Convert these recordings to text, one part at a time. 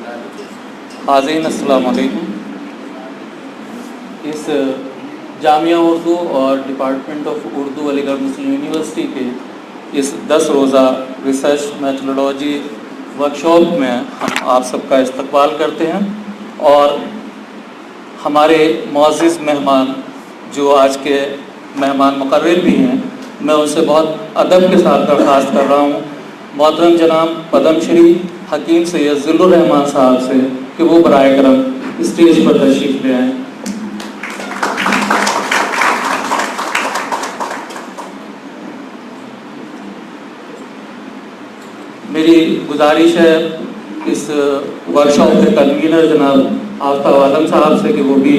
حاضرین السلام علیکم. اس جامعہ اردو اور ڈپارٹمنٹ آف اردو علی گڑھ مسلم یونیورسٹی کے اس 10 روزہ ریسرچ میتھڈولوجی ورکشاپ میں ہم آپ سب کا استقبال کرتے ہیں، اور ہمارے معزز مہمان جو آج کے مہمان مقرر بھی ہیں، میں ان سے بہت ادب کے ساتھ درخواست کر رہا ہوں محترم جناب پدم شری حکیم سید ذل الرحمان صاحب سے کہ وہ برائے کرم اسٹیج پر تشریف لے آئیں. میری گزارش ہے اس ورکشاپ کے کنوینر جناب آفتاب عالم صاحب سے کہ وہ بھی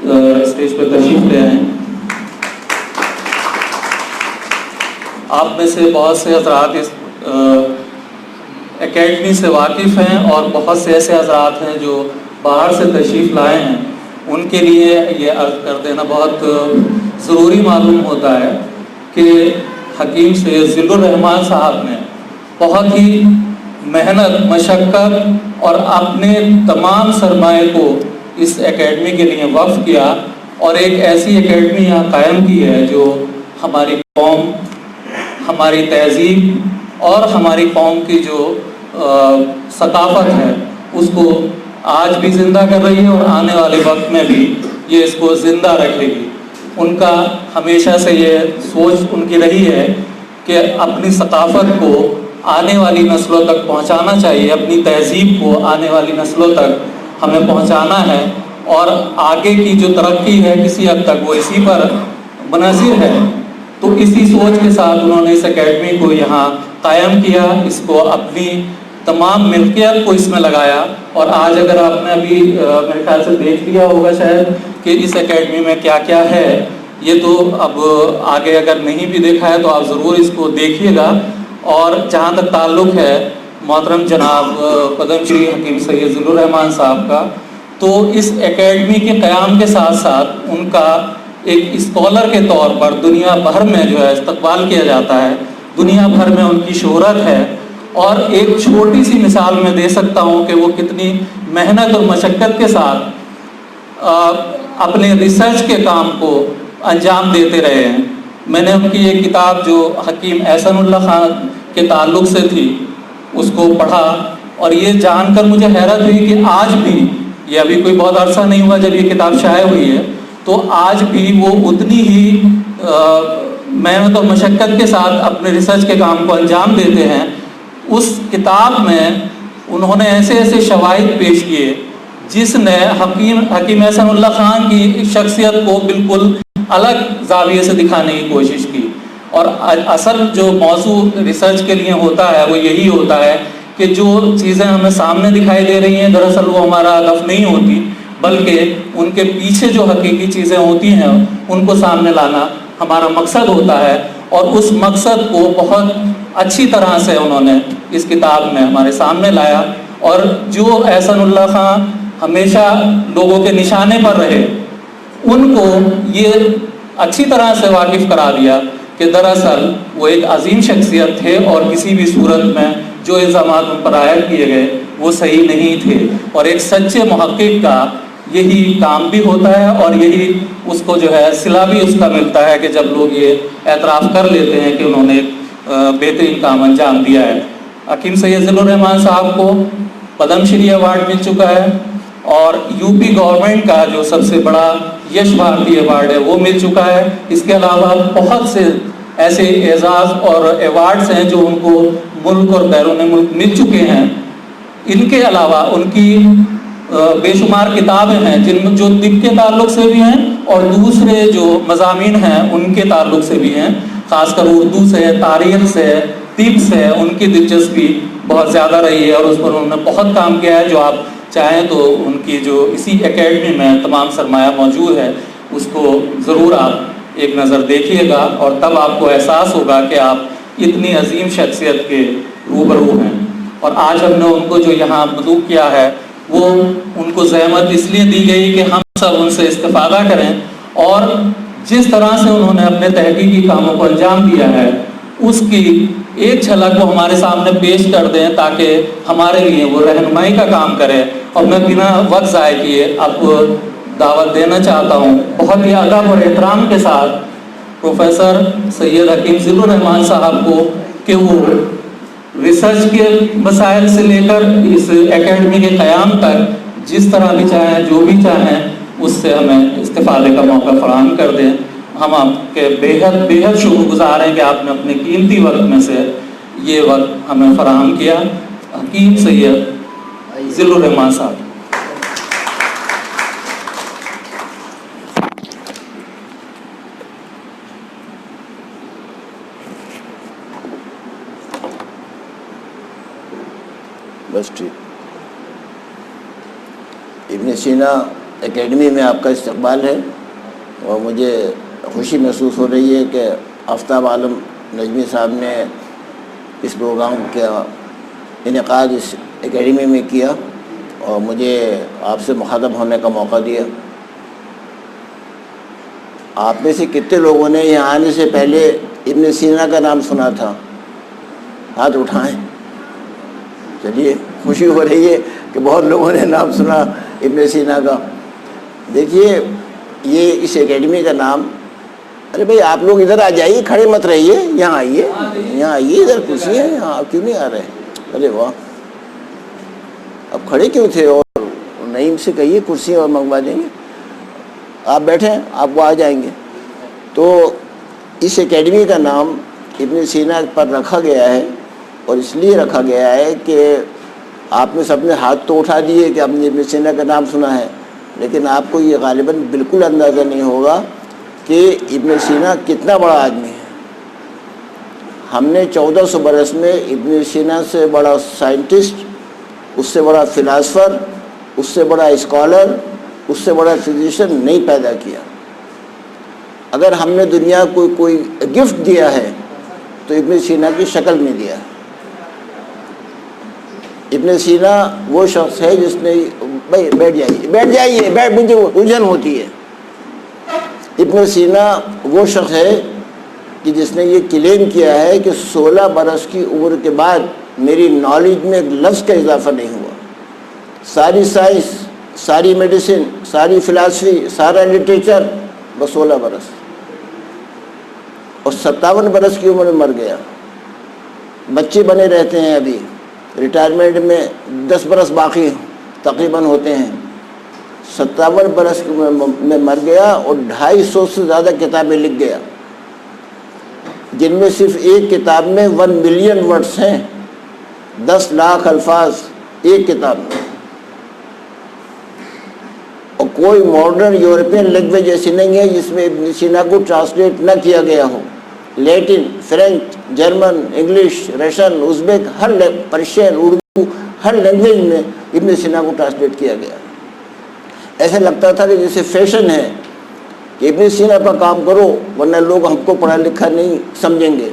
اسٹیج پر تشریف لے آئیں. آپ میں سے بہت سے حضرات اس اکیڈمی سے واقف ہیں، اور بہت سے ایسے حضرات ہیں جو باہر سے تشریف لائے ہیں. ان کے لیے یہ عرض کر دینا بہت ضروری معلوم ہوتا ہے کہ حکیم سید ذل الرحمان صاحب نے بہت ہی محنت مشقت اور اپنے تمام سرمایے کو اس اکیڈمی کے لیے وقف کیا، اور ایک ایسی اکیڈمی یہاں قائم کی ہے جو ہماری قوم، ہماری تہذیب اور ہماری قوم کی جو ثقافت ہے اس کو آج بھی زندہ کر رہی ہے، اور آنے والے وقت میں بھی یہ اس کو زندہ رکھے گی. ان کا ہمیشہ سے یہ سوچ ان کی رہی ہے کہ اپنی ثقافت کو آنے والی نسلوں تک پہنچانا چاہیے، اپنی تہذیب کو آنے والی نسلوں تک ہمیں پہنچانا ہے، اور آگے کی جو ترقی ہے کسی حد تک وہ اسی پر منحصر ہے. تو اسی سوچ کے ساتھ انہوں نے اس اکیڈمی کو یہاں قائم کیا، اس کو اپنی تمام ملکیت کو اس میں لگایا. اور آج اگر آپ نے ابھی میرے خیال سے دیکھ لیا ہوگا شاید کہ اس اکیڈمی میں کیا کیا ہے، یہ تو اب آگے اگر نہیں بھی دیکھا ہے تو آپ ضرور اس کو دیکھیے گا. اور جہاں تک تعلق ہے محترم جناب پدم شری حکیم سید ذل الرحمان صاحب کا، تو اس اکیڈمی کے قیام کے ساتھ ساتھ ان کا ایک اسکالر کے طور پر دنیا بھر میں جو ہے استقبال کیا جاتا ہے، دنیا بھر میں ان کی شہرت ہے. اور ایک چھوٹی سی مثال میں دے سکتا ہوں کہ وہ کتنی محنت اور مشقت کے ساتھ اپنے ریسرچ کے کام کو انجام دیتے رہے ہیں. میں نے ان کی ایک کتاب جو حکیم احسن اللہ خان کے تعلق سے تھی اس کو پڑھا، اور یہ جان کر مجھے حیرت ہوئی کہ آج بھی، یہ ابھی کوئی بہت عرصہ نہیں ہوا جب یہ کتاب شائع ہوئی ہے، تو آج بھی وہ اتنی ہی محنت اور مشقت کے ساتھ اپنے ریسرچ کے کام کو انجام دیتے ہیں. اس کتاب میں انہوں نے ایسے ایسے شواہد پیش کیے جس نے حکیم احسن اللہ خان کی شخصیت کو بالکل الگ زاویے سے دکھانے کی کوشش کی. اور اصل جو موضوع ریسرچ کے لیے ہوتا ہے وہ یہی ہوتا ہے کہ جو چیزیں ہمیں سامنے دکھائی دے رہی ہیں دراصل وہ ہمارا ہدف نہیں ہوتی، بلکہ ان کے پیچھے جو حقیقی چیزیں ہوتی ہیں ان کو سامنے لانا ہمارا مقصد ہوتا ہے. اور اس مقصد کو بہت اچھی طرح سے انہوں نے اس کتاب میں ہمارے سامنے لایا. اور جو احسن اللہ خان ہمیشہ لوگوں کے نشانے پر رہے، ان کو یہ اچھی طرح سے واقف کرا دیا کہ دراصل وہ ایک عظیم شخصیت تھے، اور کسی بھی صورت میں جو الزامات ان پر عائد کیے گئے وہ صحیح نہیں تھے. اور ایک سچے محقق کا یہی کام بھی ہوتا ہے، اور یہی اس کو جو ہے صلہ بھی اس کا ملتا ہے کہ جب لوگ یہ اعتراف کر لیتے ہیں کہ انہوں نے بہترین کام انجام دیا ہے. حکیم سید ذل الرحمان صاحب کو پدم شری ایوارڈ مل چکا ہے، اور یو پی گورنمنٹ کا جو سب سے بڑا یش بھارتی ایوارڈ ہے وہ مل چکا ہے. اس کے علاوہ بہت سے ایسے اعزاز اور ایوارڈز ہیں جو ان کو ملک اور بیرون ملک مل چکے ہیں. ان کے علاوہ ان کی بے شمار کتابیں ہیں جن میں جو طب کے تعلق سے بھی ہیں اور دوسرے جو مضامین ہیں ان کے تعلق سے بھی ہیں، خاص کر اردو سے، تاریخ سے، طب سے ان کی دلچسپی بہت زیادہ رہی ہے، اور اس پر انہوں نے بہت کام کیا ہے. جو آپ چاہیں تو ان کی جو اسی اکیڈمی میں تمام سرمایہ موجود ہے اس کو ضرور آپ ایک نظر دیکھیے گا، اور تب آپ کو احساس ہوگا کہ آپ اتنی عظیم شخصیت کے روبرو ہیں. اور آج ہم نے ان کو جو یہاں مدعو کیا ہے وہ ان کو زحمت اس لیے دی گئی کہ ہم سب ان سے استفادہ کریں، اور جس طرح سے انہوں نے اپنے تحقیقی کاموں کو انجام دیا ہے اس کی ایک جھلک وہ ہمارے سامنے پیش کر دیں تاکہ ہمارے لیے وہ رہنمائی کا کام کرے. اور میں بنا وقت ضائع کیے اب دعوت دینا چاہتا ہوں بہت ہی ادب اور احترام کے ساتھ پروفیسر سید حکیم ضلع الرحمان صاحب کو کہ وہ ریسرچ کے مسائل سے لے کر اس اکیڈمی کے قیام تک جس طرح بھی چاہیں جو بھی چاہیں اس سے ہمیں استفادے کا موقع فراہم کر دیں. ہم آپ کے بےحد شکر گزار ہیں کہ آپ نے اپنے قیمتی وقت میں سے یہ وقت ہمیں فراہم کیا. حکیم سید ضلع الرحمان صاحب. بس ٹھیک. ابن سینا اکیڈمی میں آپ کا استقبال ہے اور مجھے خوشی محسوس ہو رہی ہے کہ آفتاب عالم نجمی صاحب نے اس پروگرام کا انعقاد اس اکیڈمی میں کیا اور مجھے آپ سے مخاطب ہونے کا موقع دیا. آپ میں سے کتنے لوگوں نے یہاں آنے سے پہلے ابن سینا کا نام سنا تھا؟ ہاتھ اٹھائیں. چلیے خوشی ہو رہی ہے کہ بہت لوگوں نے نام سنا ابن سینا کا. دیکھیے یہ اس اکیڈمی کا نام، ارے بھائی آپ لوگ ادھر آ جائیے، کھڑے مت رہیے، یہاں آئیے، یہاں آئیے، ادھر کرسی ہے، یہاں آپ کیوں نہیں آ رہے؟ ارے واہ، اب کھڑے کیوں تھے؟ اور نعیم سے کہیے کرسی اور منگوا دیں گے. آپ بیٹھیں، آپ وہ آ جائیں گے. تو اس اکیڈمی کا نام ابن سینا پر رکھا گیا ہے اور اس لیے رکھا گیا ہے کہ آپ نے سب نے ہاتھ تو اٹھا دیے کہ آپ نے ابن سینا کا نام سنا ہے، لیکن آپ کو یہ غالباً بالکل اندازہ نہیں ہوگا کہ ابن سینا کتنا بڑا آدمی ہے. ہم نے 1400 برس میں ابن سینا سے بڑا سائنٹسٹ، اس سے بڑا فلاسفر، اس سے بڑا اسکالر، اس سے بڑا فزیشین نہیں پیدا کیا. اگر ہم نے دنیا کو کوئی گفٹ دیا ہے تو ابن سینا کی شکل میں دیا. ابن سینا وہ شخص ہے جس نے، بھائی بیٹھ جائیے، مجھے الجھن ہوتی ہے. ابن سینا وہ شخص ہے کہ جس نے یہ کلیم کیا ہے کہ 16 برس کی عمر کے بعد میری نالج میں ایک لفظ کا اضافہ نہیں ہوا. ساری سائنس، ساری میڈیسن، ساری فلاسفی، سارا لٹریچر، بس 16 برس. اور 57 برس کی عمر میں مر گیا. بچے بنے رہتے ہیں، ابھی ریٹائرمنٹ میں 10 برس باقی تقریباً ہوتے ہیں. 57 برس میں مر گیا اور 250 سے زیادہ کتابیں لکھ گیا، جن میں صرف ایک کتاب میں 1 ملین ورڈز ہیں، 10 لاکھ الفاظ ایک کتاب میں. اور کوئی ماڈرن یورپین لینگویج ایسی نہیں ہے جس میں ابن سینا کو ٹرانسلیٹ نہ کیا گیا ہو. Latin, French, German, English, Russian, Uzbek, Persian, Urdu, ہر لینگویج میں ابن سینا کو ٹرانسلیٹ کیا گیا. ایسا لگتا تھا کہ جیسے فیشن ہے کہ ابن سینا پر کام کرو ورنہ لوگ ہم کو پڑھا لکھا نہیں سمجھیں گے،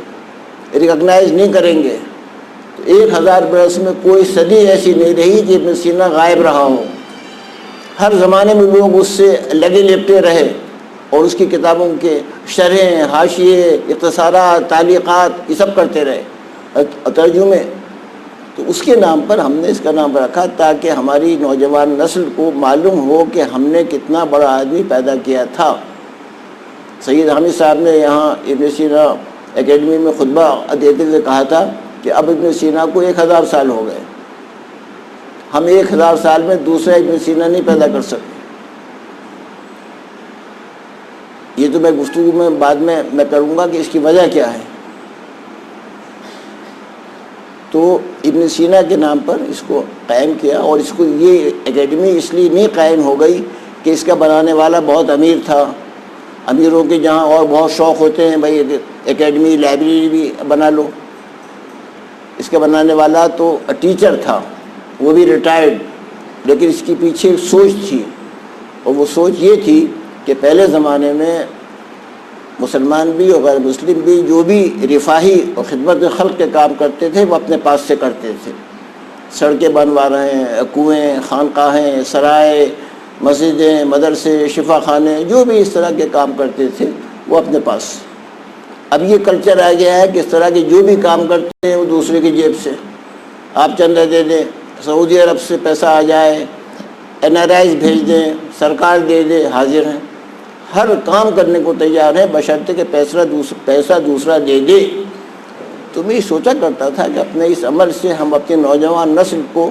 ریکگنائز نہیں کریں گے. تو 1000 برس میں کوئی صدی ایسی نہیں رہی کہ ابن سینا غائب رہا ہو. ہر زمانے میں لوگ اس سے لگے لپٹے رہے اور اس کی کتابوں کے شرحیں، حاشیے، اختصارات، تعلیقات یہ سب کرتے رہے، ترجمے. تو اس کے نام پر ہم نے اس کا نام رکھا تاکہ ہماری نوجوان نسل کو معلوم ہو کہ ہم نے کتنا بڑا آدمی پیدا کیا تھا. سید حامد صاحب نے یہاں ابن سینا اکیڈمی میں خطبہ دیتے ہوئے کہا تھا کہ اب ابن سینا کو 1000 سال ہو گئے، ہم 1000 سال میں دوسرا ابن سینا نہیں پیدا کر سکتے. یہ تو میں گفتگو میں بعد میں کروں گا کہ اس کی وجہ کیا ہے. تو ابن سینا کے نام پر اس کو قائم کیا، اور اس کو یہ اکیڈمی اس لیے نہیں قائم ہو گئی کہ اس کا بنانے والا بہت امیر تھا. امیروں کے جہاں اور بہت شوق ہوتے ہیں، بھائی اکیڈمی لائبریری بھی بنا لو. اس کا بنانے والا تو ٹیچر تھا، وہ بھی ریٹائرڈ، لیکن اس کے پیچھے ایک سوچ تھی، اور وہ سوچ یہ تھی کہ پہلے زمانے میں مسلمان بھی اور غیر مسلم بھی جو بھی رفاہی اور خدمت خلق کے کام کرتے تھے وہ اپنے پاس سے کرتے تھے. سڑکیں بنوا رہے ہیں، کنویں، خانقاہیں، سرائے، مسجدیں، مدرسے، شفا خانے، جو بھی اس طرح کے کام کرتے تھے وہ اپنے پاس. اب یہ کلچر آ گیا ہے کہ اس طرح کے جو بھی کام کرتے ہیں وہ دوسرے کی جیب سے، آپ چندہ دے دیں، سعودی عرب سے پیسہ آ جائے، NRIs بھیج دیں، سرکار دے دے، حاضر ہیں، ہر کام کرنے کو تیار ہیں بشرطے کہ پیسہ دوسرا دے دے۔ تو میں یہ سوچا کرتا تھا کہ اپنے اس عمل سے ہم اپنی نوجوان نسل کو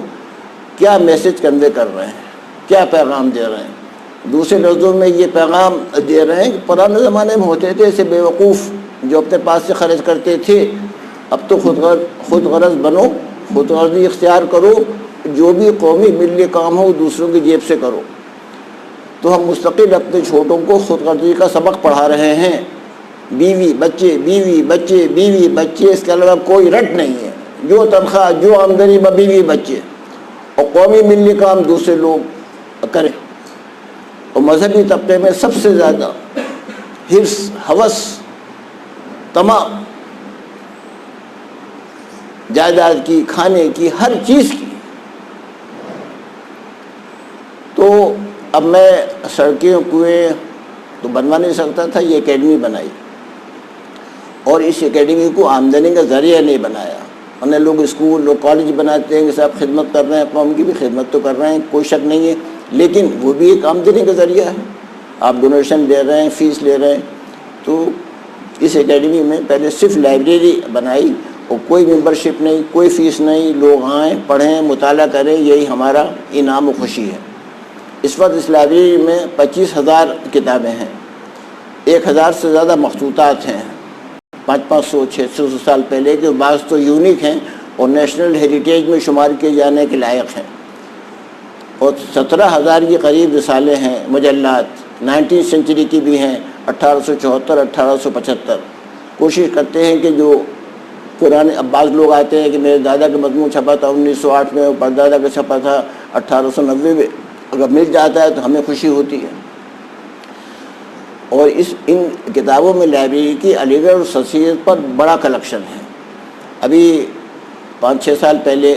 کیا میسج کنوے کر رہے ہیں، کیا پیغام دے رہے ہیں۔ دوسرے لفظوں میں یہ پیغام دے رہے ہیں کہ پرانے زمانے میں ہوتے تھے ایسے بیوقوف جو اپنے پاس سے خرچ کرتے تھے، اب تو خود غرض بنو، خود غرضی اختیار کرو، جو بھی قومی ملی کام ہو دوسروں کی جیب سے کرو۔ تو ہم مستقل اپنے چھوٹوں کو خود غرضی کا سبق پڑھا رہے ہیں، بیوی بچے بیوی بچے بیوی بچے، اس کے علاوہ کوئی رٹ نہیں ہے، جو تنخواہ جو آمدنی بیوی بچے، اور قومی ملی کام دوسرے لوگ کریں۔ اور مذہبی طبقے میں سب سے زیادہ حرص، ہوس، طمع جائیداد کی، کھانے کی، ہر چیز کی۔ تو اب میں سڑکیں کنویں تو بنوا نہیں سکتا تھا، یہ اکیڈمی بنائی، اور اس اکیڈمی کو آمدنی کا ذریعہ نہیں بنایا۔ انہیں لوگ اسکول، لوگ کالج بناتے ہیں کہ صاحب خدمت کر رہے ہیں، قوم کی بھی خدمت تو کر رہے ہیں، کوئی شک نہیں ہے، لیکن وہ بھی ایک آمدنی کا ذریعہ ہے۔ آپ ڈونیشن دے رہے ہیں، فیس لے رہے ہیں۔ تو اس اکیڈمی میں پہلے صرف لائبریری بنائی، اور کوئی ممبرشپ نہیں، کوئی فیس نہیں، لوگ آئیں، پڑھیں، مطالعہ کریں، یہی ہمارا انعام و خوشی ہے۔ اس وقت اس لائبریری میں 25,000 کتابیں ہیں، 1,000 سے زیادہ مخطوطات ہیں، 500 600 سال پہلے کے، بعض تو یونیک ہیں اور نیشنل ہیریٹیج میں شمار کیے جانے کے لائق ہیں، اور 17,000 کے قریب رسالے ہیں، مجلات 19 سینچری کی بھی ہیں، 1874 1875۔ کوشش کرتے ہیں کہ جو پرانے، اب بعض لوگ آتے ہیں کہ میرے دادا کا مضمون چھپا تھا 1908 میں، اور پردادا کا چھپا تھا 1890 میں، اگر مل جاتا ہے تو ہمیں خوشی ہوتی ہے۔ اور ان کتابوں میں لائبریری کی علی گڑھ اور سر سید پر بڑا کلیکشن ہے۔ ابھی 5-6 سال پہلے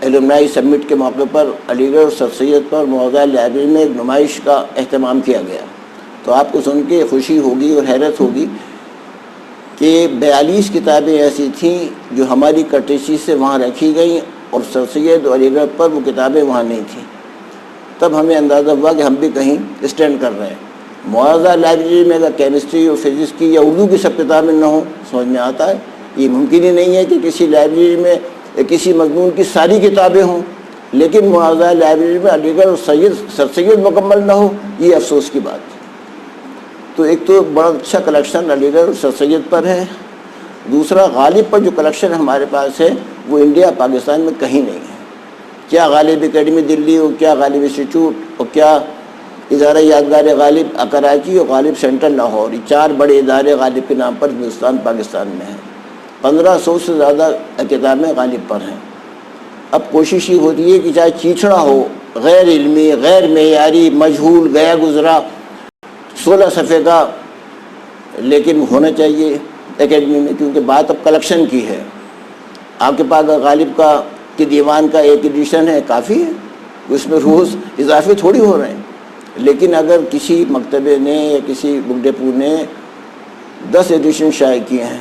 ایلومنائی سمٹ کے موقع پر علی گڑھ اور سر سید پر موضوع لائبریری میں ایک نمائش کا اہتمام کیا گیا۔ تو آپ کو سن کے خوشی ہوگی اور حیرت ہوگی کہ 42 کتابیں ایسی تھیں جو ہماری کرٹیسی سے وہاں رکھی گئیں، اور سر سید اور علی گڑھ پر وہ کتابیں وہاں نہیں تھیں۔ تب ہمیں اندازہ ہوا کہ ہم بھی کہیں اسٹینڈ کر رہے ہیں۔ معاوضہ لائبریری میں اگر کیمسٹری اور فزکس کی یا اردو کی سب کتابیں نہ ہوں، سمجھ میں آتا ہے یہ ممکن ہی نہیں ہے کہ کسی لائبریری میں کسی مضمون کی ساری کتابیں ہوں، لیکن معاوضہ لائبریری میں علی گڑھ اور سر سید مکمل نہ ہو، یہ افسوس کی بات ہے۔ تو ایک تو بڑا اچھا کلیکشن علی گڑھ اور سر سید پر ہے، دوسرا غالب پر جو کلیکشن ہمارے پاس ہے وہ انڈیا پاکستان میں کہیں نہیں ہے۔ کیا غالب اکیڈمی دلی ہو، کیا غالب انسٹیٹیوٹ، اور کیا ادارہ یادگار غالب کراچی اور غالب سینٹرل لاہور، یہ 4 بڑے ادارے غالب کے نام پر ہندوستان پاکستان میں ہیں۔ 1500 سے زیادہ کتابیں غالب پر ہیں۔ اب کوشش یہ ہوتی ہے کہ چاہے چیچڑا ہو، غیر علمی، غیر معیاری، مجہول، گیا گزرا، 16 صفحے کا، لیکن ہونا چاہیے اکیڈمی میں، کیونکہ بات اب کلیکشن کی ہے۔ آپ کے پاس غالب کا کہ دیوان کا ایک ایڈیشن ہے، کافی ہے، اس میں روز اضافے تھوڑی ہو رہے ہیں۔ لیکن اگر کسی مکتبے نے یا کسی بک ڈپو نے 10 ایڈیشن شائع کیے ہیں،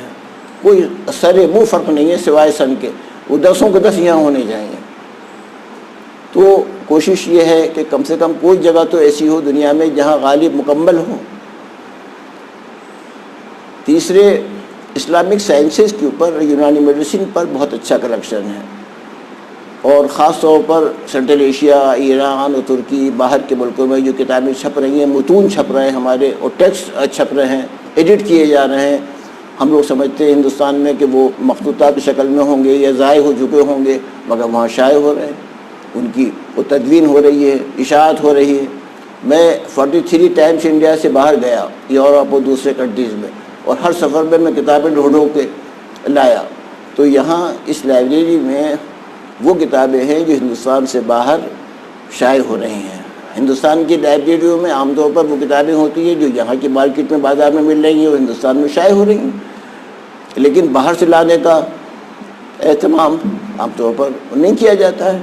کوئی سر منہ فرق نہیں ہے سوائے سن کے، وہ 10 کے 10 یہاں ہونے چاہیے۔ تو کوشش یہ ہے کہ کم سے کم کوئی جگہ تو ایسی ہو دنیا میں جہاں غالب مکمل ہو۔ تیسرے، اسلامک سائنسز کے اوپر، یونانی میڈیسن پر بہت اچھا کلیکشن ہے، اور خاص طور پر سینٹرل ایشیا، ایران اور ترکی، باہر کے ملکوں میں جو کتابیں چھپ رہی ہیں، متون چھپ رہے ہیں ہمارے، اور ٹیکسٹ چھپ رہے ہیں، ایڈٹ کیے جا رہے ہیں۔ ہم لوگ سمجھتے ہیں ہندوستان میں کہ وہ مخطوطات کی شکل میں ہوں گے یا ضائع ہو چکے ہوں گے، مگر وہاں شائع ہو رہے ہیں، ان کی وہ تدوین ہو رہی ہے، اشاعت ہو رہی ہے۔ میں 43 ٹائمز انڈیا سے باہر گیا، یورپ اور دوسرے کنٹریز میں، اور ہر سفر میں میں کتابیں ڈھونڈ کے لایا۔ تو یہاں اس لائبریری میں وہ کتابیں ہیں جو ہندوستان سے باہر شائع ہو رہی ہیں۔ ہندوستان کی لائبریریوں میں عام طور پر وہ کتابیں ہوتی ہیں جو یہاں کی مارکیٹ میں، بازار میں مل رہی ہیں، وہ ہندوستان میں شائع ہو رہی ہیں، لیکن باہر سے لانے کا اہتمام عام طور پر نہیں کیا جاتا ہے۔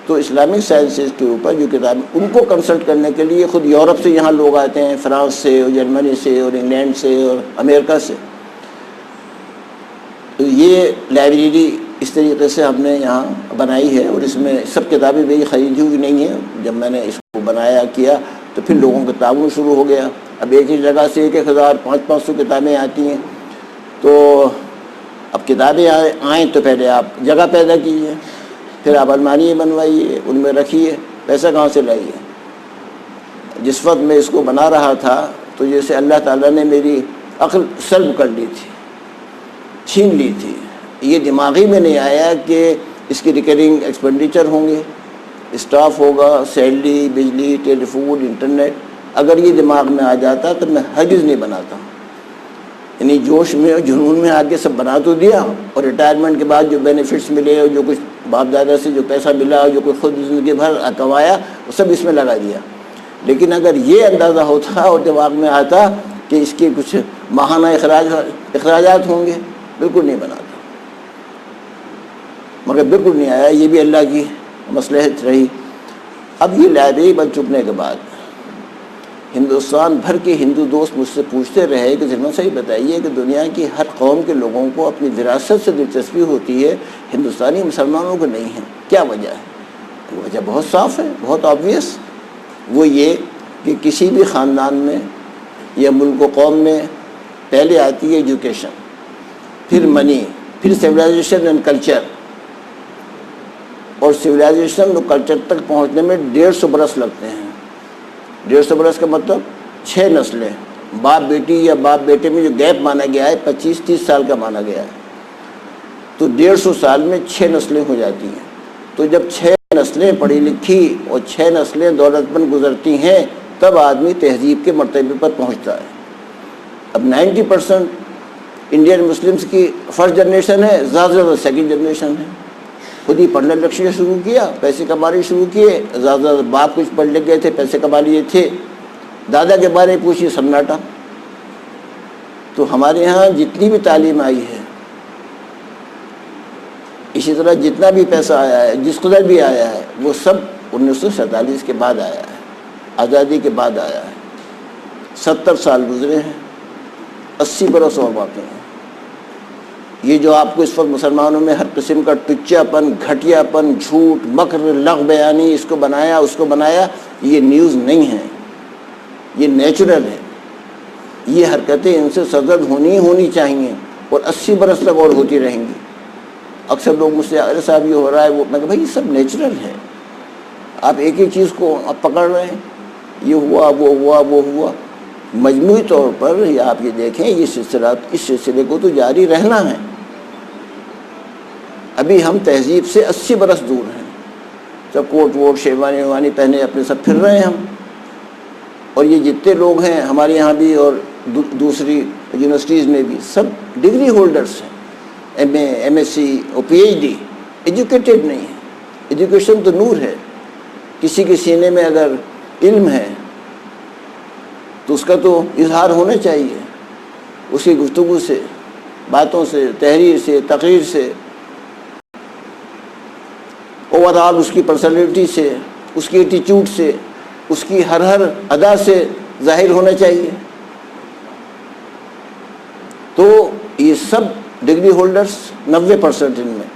تو اسلامک سائنسز کے اوپر جو کتابیں ان کو کنسلٹ کرنے کے لیے خود یورپ سے یہاں لوگ آتے ہیں، فرانس سے اور جرمنی سے اور انگلینڈ سے اور امریکہ سے. تو یہ لائبریری اس طریقے سے ہم نے یہاں بنائی ہے، اور اس میں سب کتابیں بھی خریدی ہوئی نہیں ہیں. جب میں نے اس کو بنایا کیا تو پھر لوگوں کا تعاون شروع ہو گیا. اب ایک ہی جگہ سے 1,000 500 کتابیں آتی ہیں. تو اب کتابیں آئیں تو پہلے آپ جگہ پیدا کیجیے، پھر آپ الماری بنوائیے، ان میں رکھیے. پیسہ کہاں سے لائیے؟ جس وقت میں اس کو بنا رہا تھا تو جیسے اللہ تعالیٰ نے میری عقل سلب کر لی تھی، چھین لی تھی. یہ دماغی میں نہیں آیا کہ اس کی ریکرنگ ایکسپینڈیچر ہوں گے، اسٹاف ہوگا، سیلری، بجلی، ٹیلی فون، انٹرنیٹ. اگر یہ دماغ میں آ جاتا تو میں ہرگز نہیں بناتا. یعنی جوش میں اور جنون میں آگے سب بنا تو دیا، اور ریٹائرمنٹ کے بعد جو بینیفٹس ملے اور جو کچھ باپ دادا سے جو پیسہ ملا اور جو کچھ خود زندگی بھر کمایا وہ سب اس میں لگا دیا. لیکن اگر یہ اندازہ ہوتا اور دماغ میں آتا کہ اس کے کچھ ماہانہ اخراجات ہوں گے، بالکل نہیں بناتا. مگر بالکل نہیں آیا. یہ بھی اللہ کی مصلحت رہی. اب یہ لائبریری بن چکنے کے بعد ہندوستان بھر کے ہندو دوست مجھ سے پوچھتے رہے کہ ذمہ صحیح بتائیے کہ دنیا کی ہر قوم کے لوگوں کو اپنی وراثت سے دلچسپی ہوتی ہے، ہندوستانی مسلمانوں کو نہیں ہے، کیا وجہ ہے؟ وجہ بہت صاف ہے، بہت آبویس. وہ یہ کہ کسی بھی خاندان میں یا ملک و قوم میں پہلے آتی ہے ایجوکیشن، پھر منی، پھر سویلائزیشن اینڈ کلچر. اور سویلائزیشن اور کلچر تک پہنچنے میں 150 برس لگتے ہیں. 150 برس کا مطلب 6 نسلیں. باپ بیٹی یا باپ بیٹے میں جو گیپ مانا گیا ہے 25-30 سال کا مانا گیا ہے، تو 150 سال میں 6 نسلیں ہو جاتی ہیں. تو جب 6 نسلیں پڑھی لکھی اور 6 نسلیں دولت مند گزرتی ہیں تب آدمی تہذیب کے مرتبے پر پہنچتا ہے. اب 90% انڈین مسلمس کی فرسٹ جنریشن ہے، زیادہ سے زیادہ سیکنڈ جنریشن ہے. خود ہی پڑھنے لکھنے شروع کیا، پیسے کمانے شروع کیے. زیادہ زیادہ باپ کچھ پڑھ لکھ گئے تھے، پیسے کما لیے تھے. دادا کے بارے میں پوچھیے، سناٹا. تو ہمارے یہاں جتنی بھی تعلیم آئی ہے، اسی طرح جتنا بھی پیسہ آیا ہے، جس قدر بھی آیا ہے، وہ سب 1947 کے بعد آیا ہے، آزادی کے بعد آیا ہے. 70 سال گزرے ہیں، 80 برس اور باقی ہیں. یہ جو آپ کو اس وقت مسلمانوں میں ہر قسم کا ٹچا پن، گھٹیا پن، جھوٹ، مکر، لغو بیانی، اس کو بنایا اس کو بنایا، یہ نیوز نہیں ہے، یہ نیچرل ہے. یہ حرکتیں ان سے سرزد ہونی چاہیے، اور 80 برس تک اور ہوتی رہیں گی. اکثر لوگ مجھ سے ارے صاحب یہ ہو رہا ہے وہ، میں کہ بھائی یہ سب نیچرل ہے. آپ ایک ہی چیز کو آپ پکڑ رہے ہیں، یہ ہوا وہ ہوا وہ ہوا. مجموعی طور پر آپ یہ دیکھیں، یہ سلسلہ اس سلسلے کو تو جاری رہنا ہے. ابھی ہم تہذیب سے 80 برس دور ہیں. سب کوٹ ووٹ شیروانی ویروانی پہنے اپنے سب پھر رہے ہیں ہم. اور یہ جتنے لوگ ہیں ہمارے یہاں بھی اور دوسری یونیورسٹیز میں بھی، سب ڈگری ہولڈرس ہیں، ایم اے، ایم ایس سی اور پی ایچ ڈی. ایجوکیٹڈ نہیں ہے. ایجوکیشن تو نور ہے. کسی کے سینے میں اگر علم ہے تو اس کا تو اظہار ہونا چاہیے، اس کی گفتگو سے، باتوں سے، تحریر سے، تقریر سے، اوور آل اس کی پرسنالٹی سے، اس کی ایٹیچیوڈ سے، اس کی ہر ادا سے ظاہر ہونا چاہیے. تو یہ سب ڈگری ہولڈرز 90% ان میں.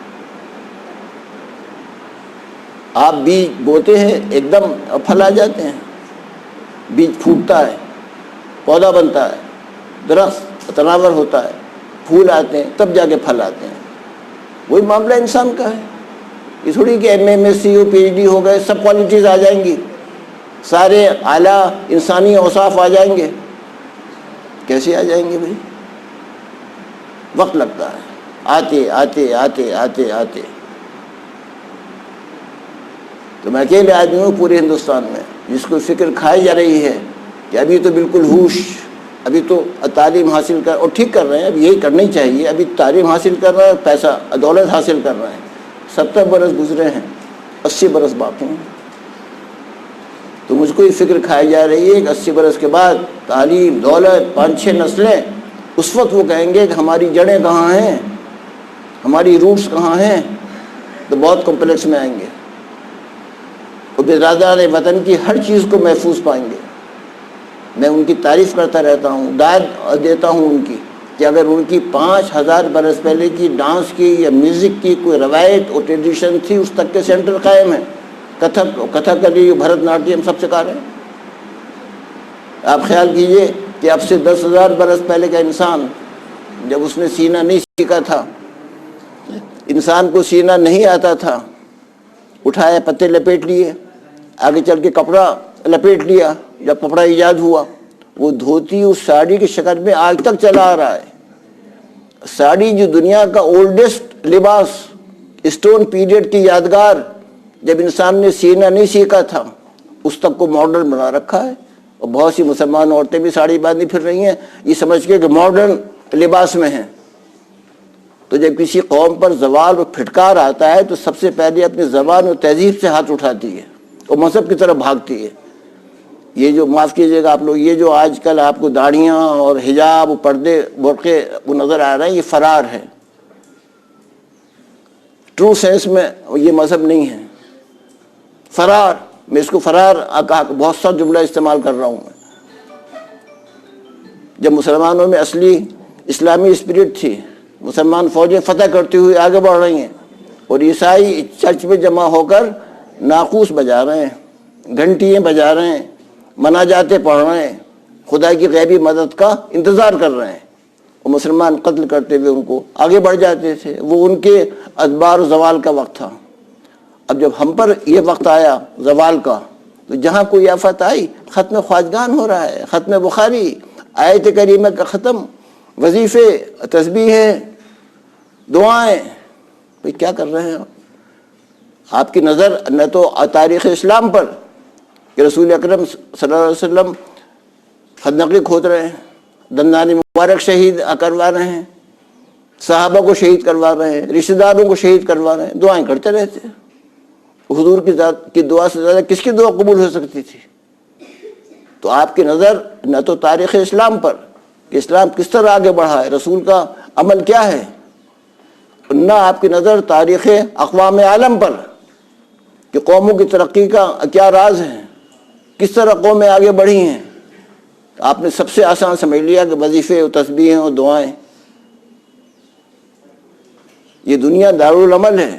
آپ بیج بوتے ہیں ایک دم پھل آ جاتے ہیں. بیج پھوٹتا ہے، پودا بنتا ہے، درخت تناور ہوتا ہے، پھول آتے ہیں، تب جا کے پھل آتے ہیں. وہی معاملہ انسان کا ہے. یہ تھوڑی کہ ایم ایس سی ہو، پی ایچ ڈی ہو گئے سب کوالٹیز آ جائیں گی، سارے اعلیٰ انسانی اوصاف آ جائیں گے. کیسے آ جائیں گے بھائی؟ وقت لگتا ہے. آتے آتے آتے آتے آتے تو میں اکیلے آدمی ہوں پورے ہندوستان میں جس کو فکر کھائی جا رہی ہے کہ ابھی تو بالکل ہوش، ابھی تو تعلیم حاصل کر، اور ٹھیک کر رہے ہیں، اب یہی کرنی چاہیے. ابھی تعلیم حاصل کر رہے ہیں، پیسہ دولت حاصل کر رہے ہیں. 70 برس گزرے ہیں، 80 برس باقی ہیں. تو مجھ کو یہ فکر کھائی جا رہی ہے کہ 80 برس کے بعد تعلیم، دولت، 5-6 نسلیں، اس وقت وہ کہیں گے کہ ہماری جڑیں کہاں ہیں، ہماری روٹس کہاں ہیں. تو بہت کمپلیکس میں آئیں گے. برادران وطن کی ہر چیز کو محفوظ پائیں گے۔ میں ان کی تعریف کرتا رہتا ہوں، داد دیتا ہوں ان کی، کہ اگر ان کی 5000 برس پہلے کی ڈانس کی یا میوزک کی کوئی روایت اور ٹریڈیشن تھی، اس تک کے سینٹر قائم ہیں۔ کتھک کلی، بھرت ناٹیم سب سکھا رہے ہیں۔ آپ خیال کیجئے کہ اب سے 10,000 برس پہلے کا انسان، جب اس نے سینا نہیں سیکھا تھا، انسان کو سینا نہیں آتا تھا، اٹھایا پتے لپیٹ لیے، آگے چل کے کپڑا لپیٹ لیا۔ جب کپڑا ایجاد ہوا، وہ دھوتی اس ساڑی کی شکل میں آج تک چلا آ رہا ہے۔ ساڑی جو دنیا کا اولڈسٹ لباس، اسٹون پیریڈ کی یادگار، جب انسان نے سینا نہیں سیکھا تھا، اس تک کو ماڈرن بنا رکھا ہے۔ اور بہت سی مسلمان عورتیں بھی ساڑی باندھی پھر رہی ہیں، یہ سمجھ کے کہ ماڈرن لباس میں ہیں۔ تو جب کسی قوم پر زوال اور پھٹکار آتا ہے تو سب سے پہلے اپنی زبان اور تہذیب سے ہاتھ اٹھاتی ہے اور مذہب کی طرف بھاگتی ہے۔ یہ جو، معاف کیجیے گا آپ لوگ، یہ جو آج کل آپ کو داڑھیاں اور حجاب اور پردے برقعے وہ نظر آ رہے ہیں، یہ فرار ہے۔ ٹرو سینس میں یہ مذہب نہیں ہے، فرار۔ میں اس کو فرار بہت سا جملہ استعمال کر رہا ہوں میں۔ جب مسلمانوں میں اصلی اسلامی اسپرٹ تھی، مسلمان فوجیں فتح کرتی ہوئی آگے بڑھ رہی ہیں، اور عیسائی چرچ میں جمع ہو کر ناقوس بجا رہے ہیں، گھنٹیاں بجا رہے ہیں، مناجاتیں پڑھ رہے ہیں، خدا کی غیبی مدد کا انتظار کر رہے ہیں، اور مسلمان قتل کرتے ہوئے ان کو آگے بڑھ جاتے تھے۔ وہ ان کے ادبار و زوال کا وقت تھا۔ اب جب ہم پر یہ وقت آیا زوال کا، تو جہاں کوئی آفت آئی، ختم خواجگان ہو رہا ہے، ختم بخاری، آیت کریمہ کا ختم، وظیفے، تسبیحیں، دعائیں۔ بھئی کیا کر رہے ہیں آپ کی نظر نہ تو تاریخ اسلام پر کہ رسول اکرم صلی اللہ علیہ وسلم خندقیں کھود رہے ہیں، دندان مبارک شہید کروا رہے ہیں، صحابہ کو شہید کروا رہے ہیں، رشتہ داروں کو شہید کروا رہے ہیں، دعائیں کرتے رہتے ہیں۔ حضور کی دعا سے زیادہ کس کی دعا قبول ہو سکتی تھی؟ تو آپ کی نظر نہ تو تاریخ اسلام پر کہ اسلام کس طرح آگے بڑھا ہے، رسول کا عمل کیا ہے، نہ آپ کی نظر تاریخ اقوام عالم پر کہ قوموں کی ترقی کا کیا راز ہے، کس طرح قومیں آگے بڑھی ہیں۔ آپ نے سب سے آسان سمجھ لیا کہ وظیفے اور تسبیحیں اور دعائیں۔ یہ دنیا دارالعمل ہے،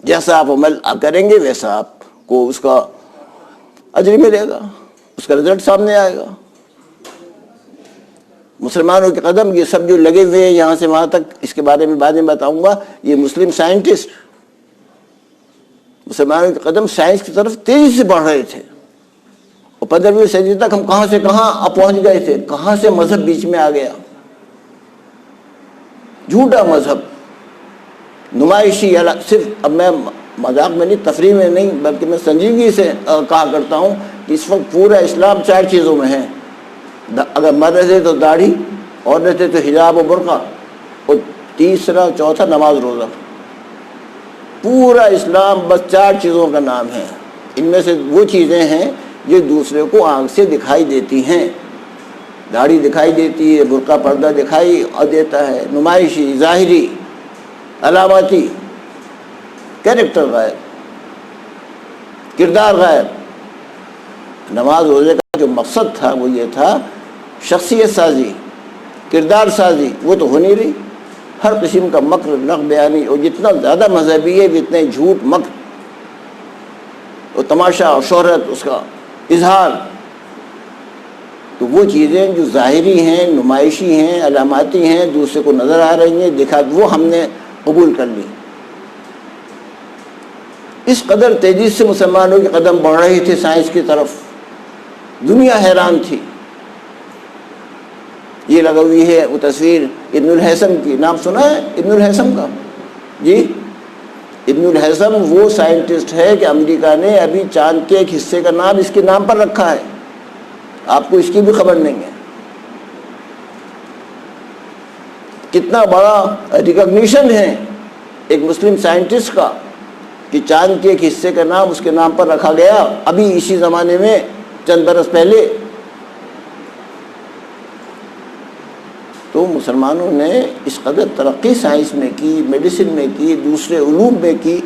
جیسا آپ عمل کریں گے ویسا آپ کو اس کا اجر ملے گا، اس کا رزلٹ سامنے آئے گا۔ مسلمانوں کے قدم یہ سب جو لگے ہوئے ہیں یہاں سے وہاں تک، اس کے بارے میں بعد میں بتاؤں گا، یہ مسلم سائنٹسٹ مسلمانوں کے قدم سائنس کی طرف تیزی سے بڑھ رہے تھے، اور 15ویں صدی تک ہم کہاں سے کہاں پہنچ گئے تھے، کہاں سے مذہب بیچ میں آ گیا۔ جھوٹا مذہب، نمائشی، صرف، اب میں مذاق میں نہیں، تفریح میں نہیں، بلکہ میں سنجیدگی سے کہا کرتا ہوں کہ اس وقت پورا اسلام 4 چیزوں میں ہے۔ اگر مرد رہتے تو داڑھی، اور رہتے تو حجاب و برقع، اور تیسرا چوتھا نماز روزہ۔ پورا اسلام بس 4 چیزوں کا نام ہے۔ ان میں سے وہ چیزیں ہیں جو دوسرے کو آنکھ سے دکھائی دیتی ہیں۔ داڑھی دکھائی دیتی ہے، برقع پردہ دکھائی دیتا ہے، نمائشی، ظاہری، علاماتی، کیریکٹر غائب، کردار غائب۔ نماز روزے کا جو مقصد تھا وہ یہ تھا شخصیت سازی، کردار سازی، وہ تو ہو نہیں رہی۔ ہر قسم کا مکر، نق بیانی، اور جتنا زیادہ مذہبی ہے اتنے جھوٹ، مکر اور تماشا اور شہرت، اس کا اظہار۔ تو وہ چیزیں جو ظاہری ہیں، نمائشی ہیں، علاماتی ہیں، دوسرے کو نظر آ رہی ہیں، دکھا، وہ ہم نے قبول کر لی۔ اس قدر تیزی سے مسلمانوں کے قدم بڑھ رہے تھے سائنس کی طرف، دنیا حیران تھی۔ یہ لگا ہوئی ہے وہ تصویر ابن الہیثم کی، نام سنا ہے ابن الہیثم کا؟ جی، ابن الہیثم وہ سائنٹسٹ ہے کہ امریکہ نے ابھی چاند کے ایک حصے کا نام اس کے نام پر رکھا ہے، آپ کو اس کی بھی خبر نہیں ہے۔ کتنا بڑا ریکگنیشن ہے ایک مسلم سائنٹسٹ کا کہ چاند کے ایک حصے کا نام اس کے نام پر رکھا گیا ابھی اسی زمانے میں، چند برس پہلے۔ تو مسلمانوں نے اس قدر ترقی سائنس میں کی، میڈیسن میں کی، دوسرے علوم میں کی،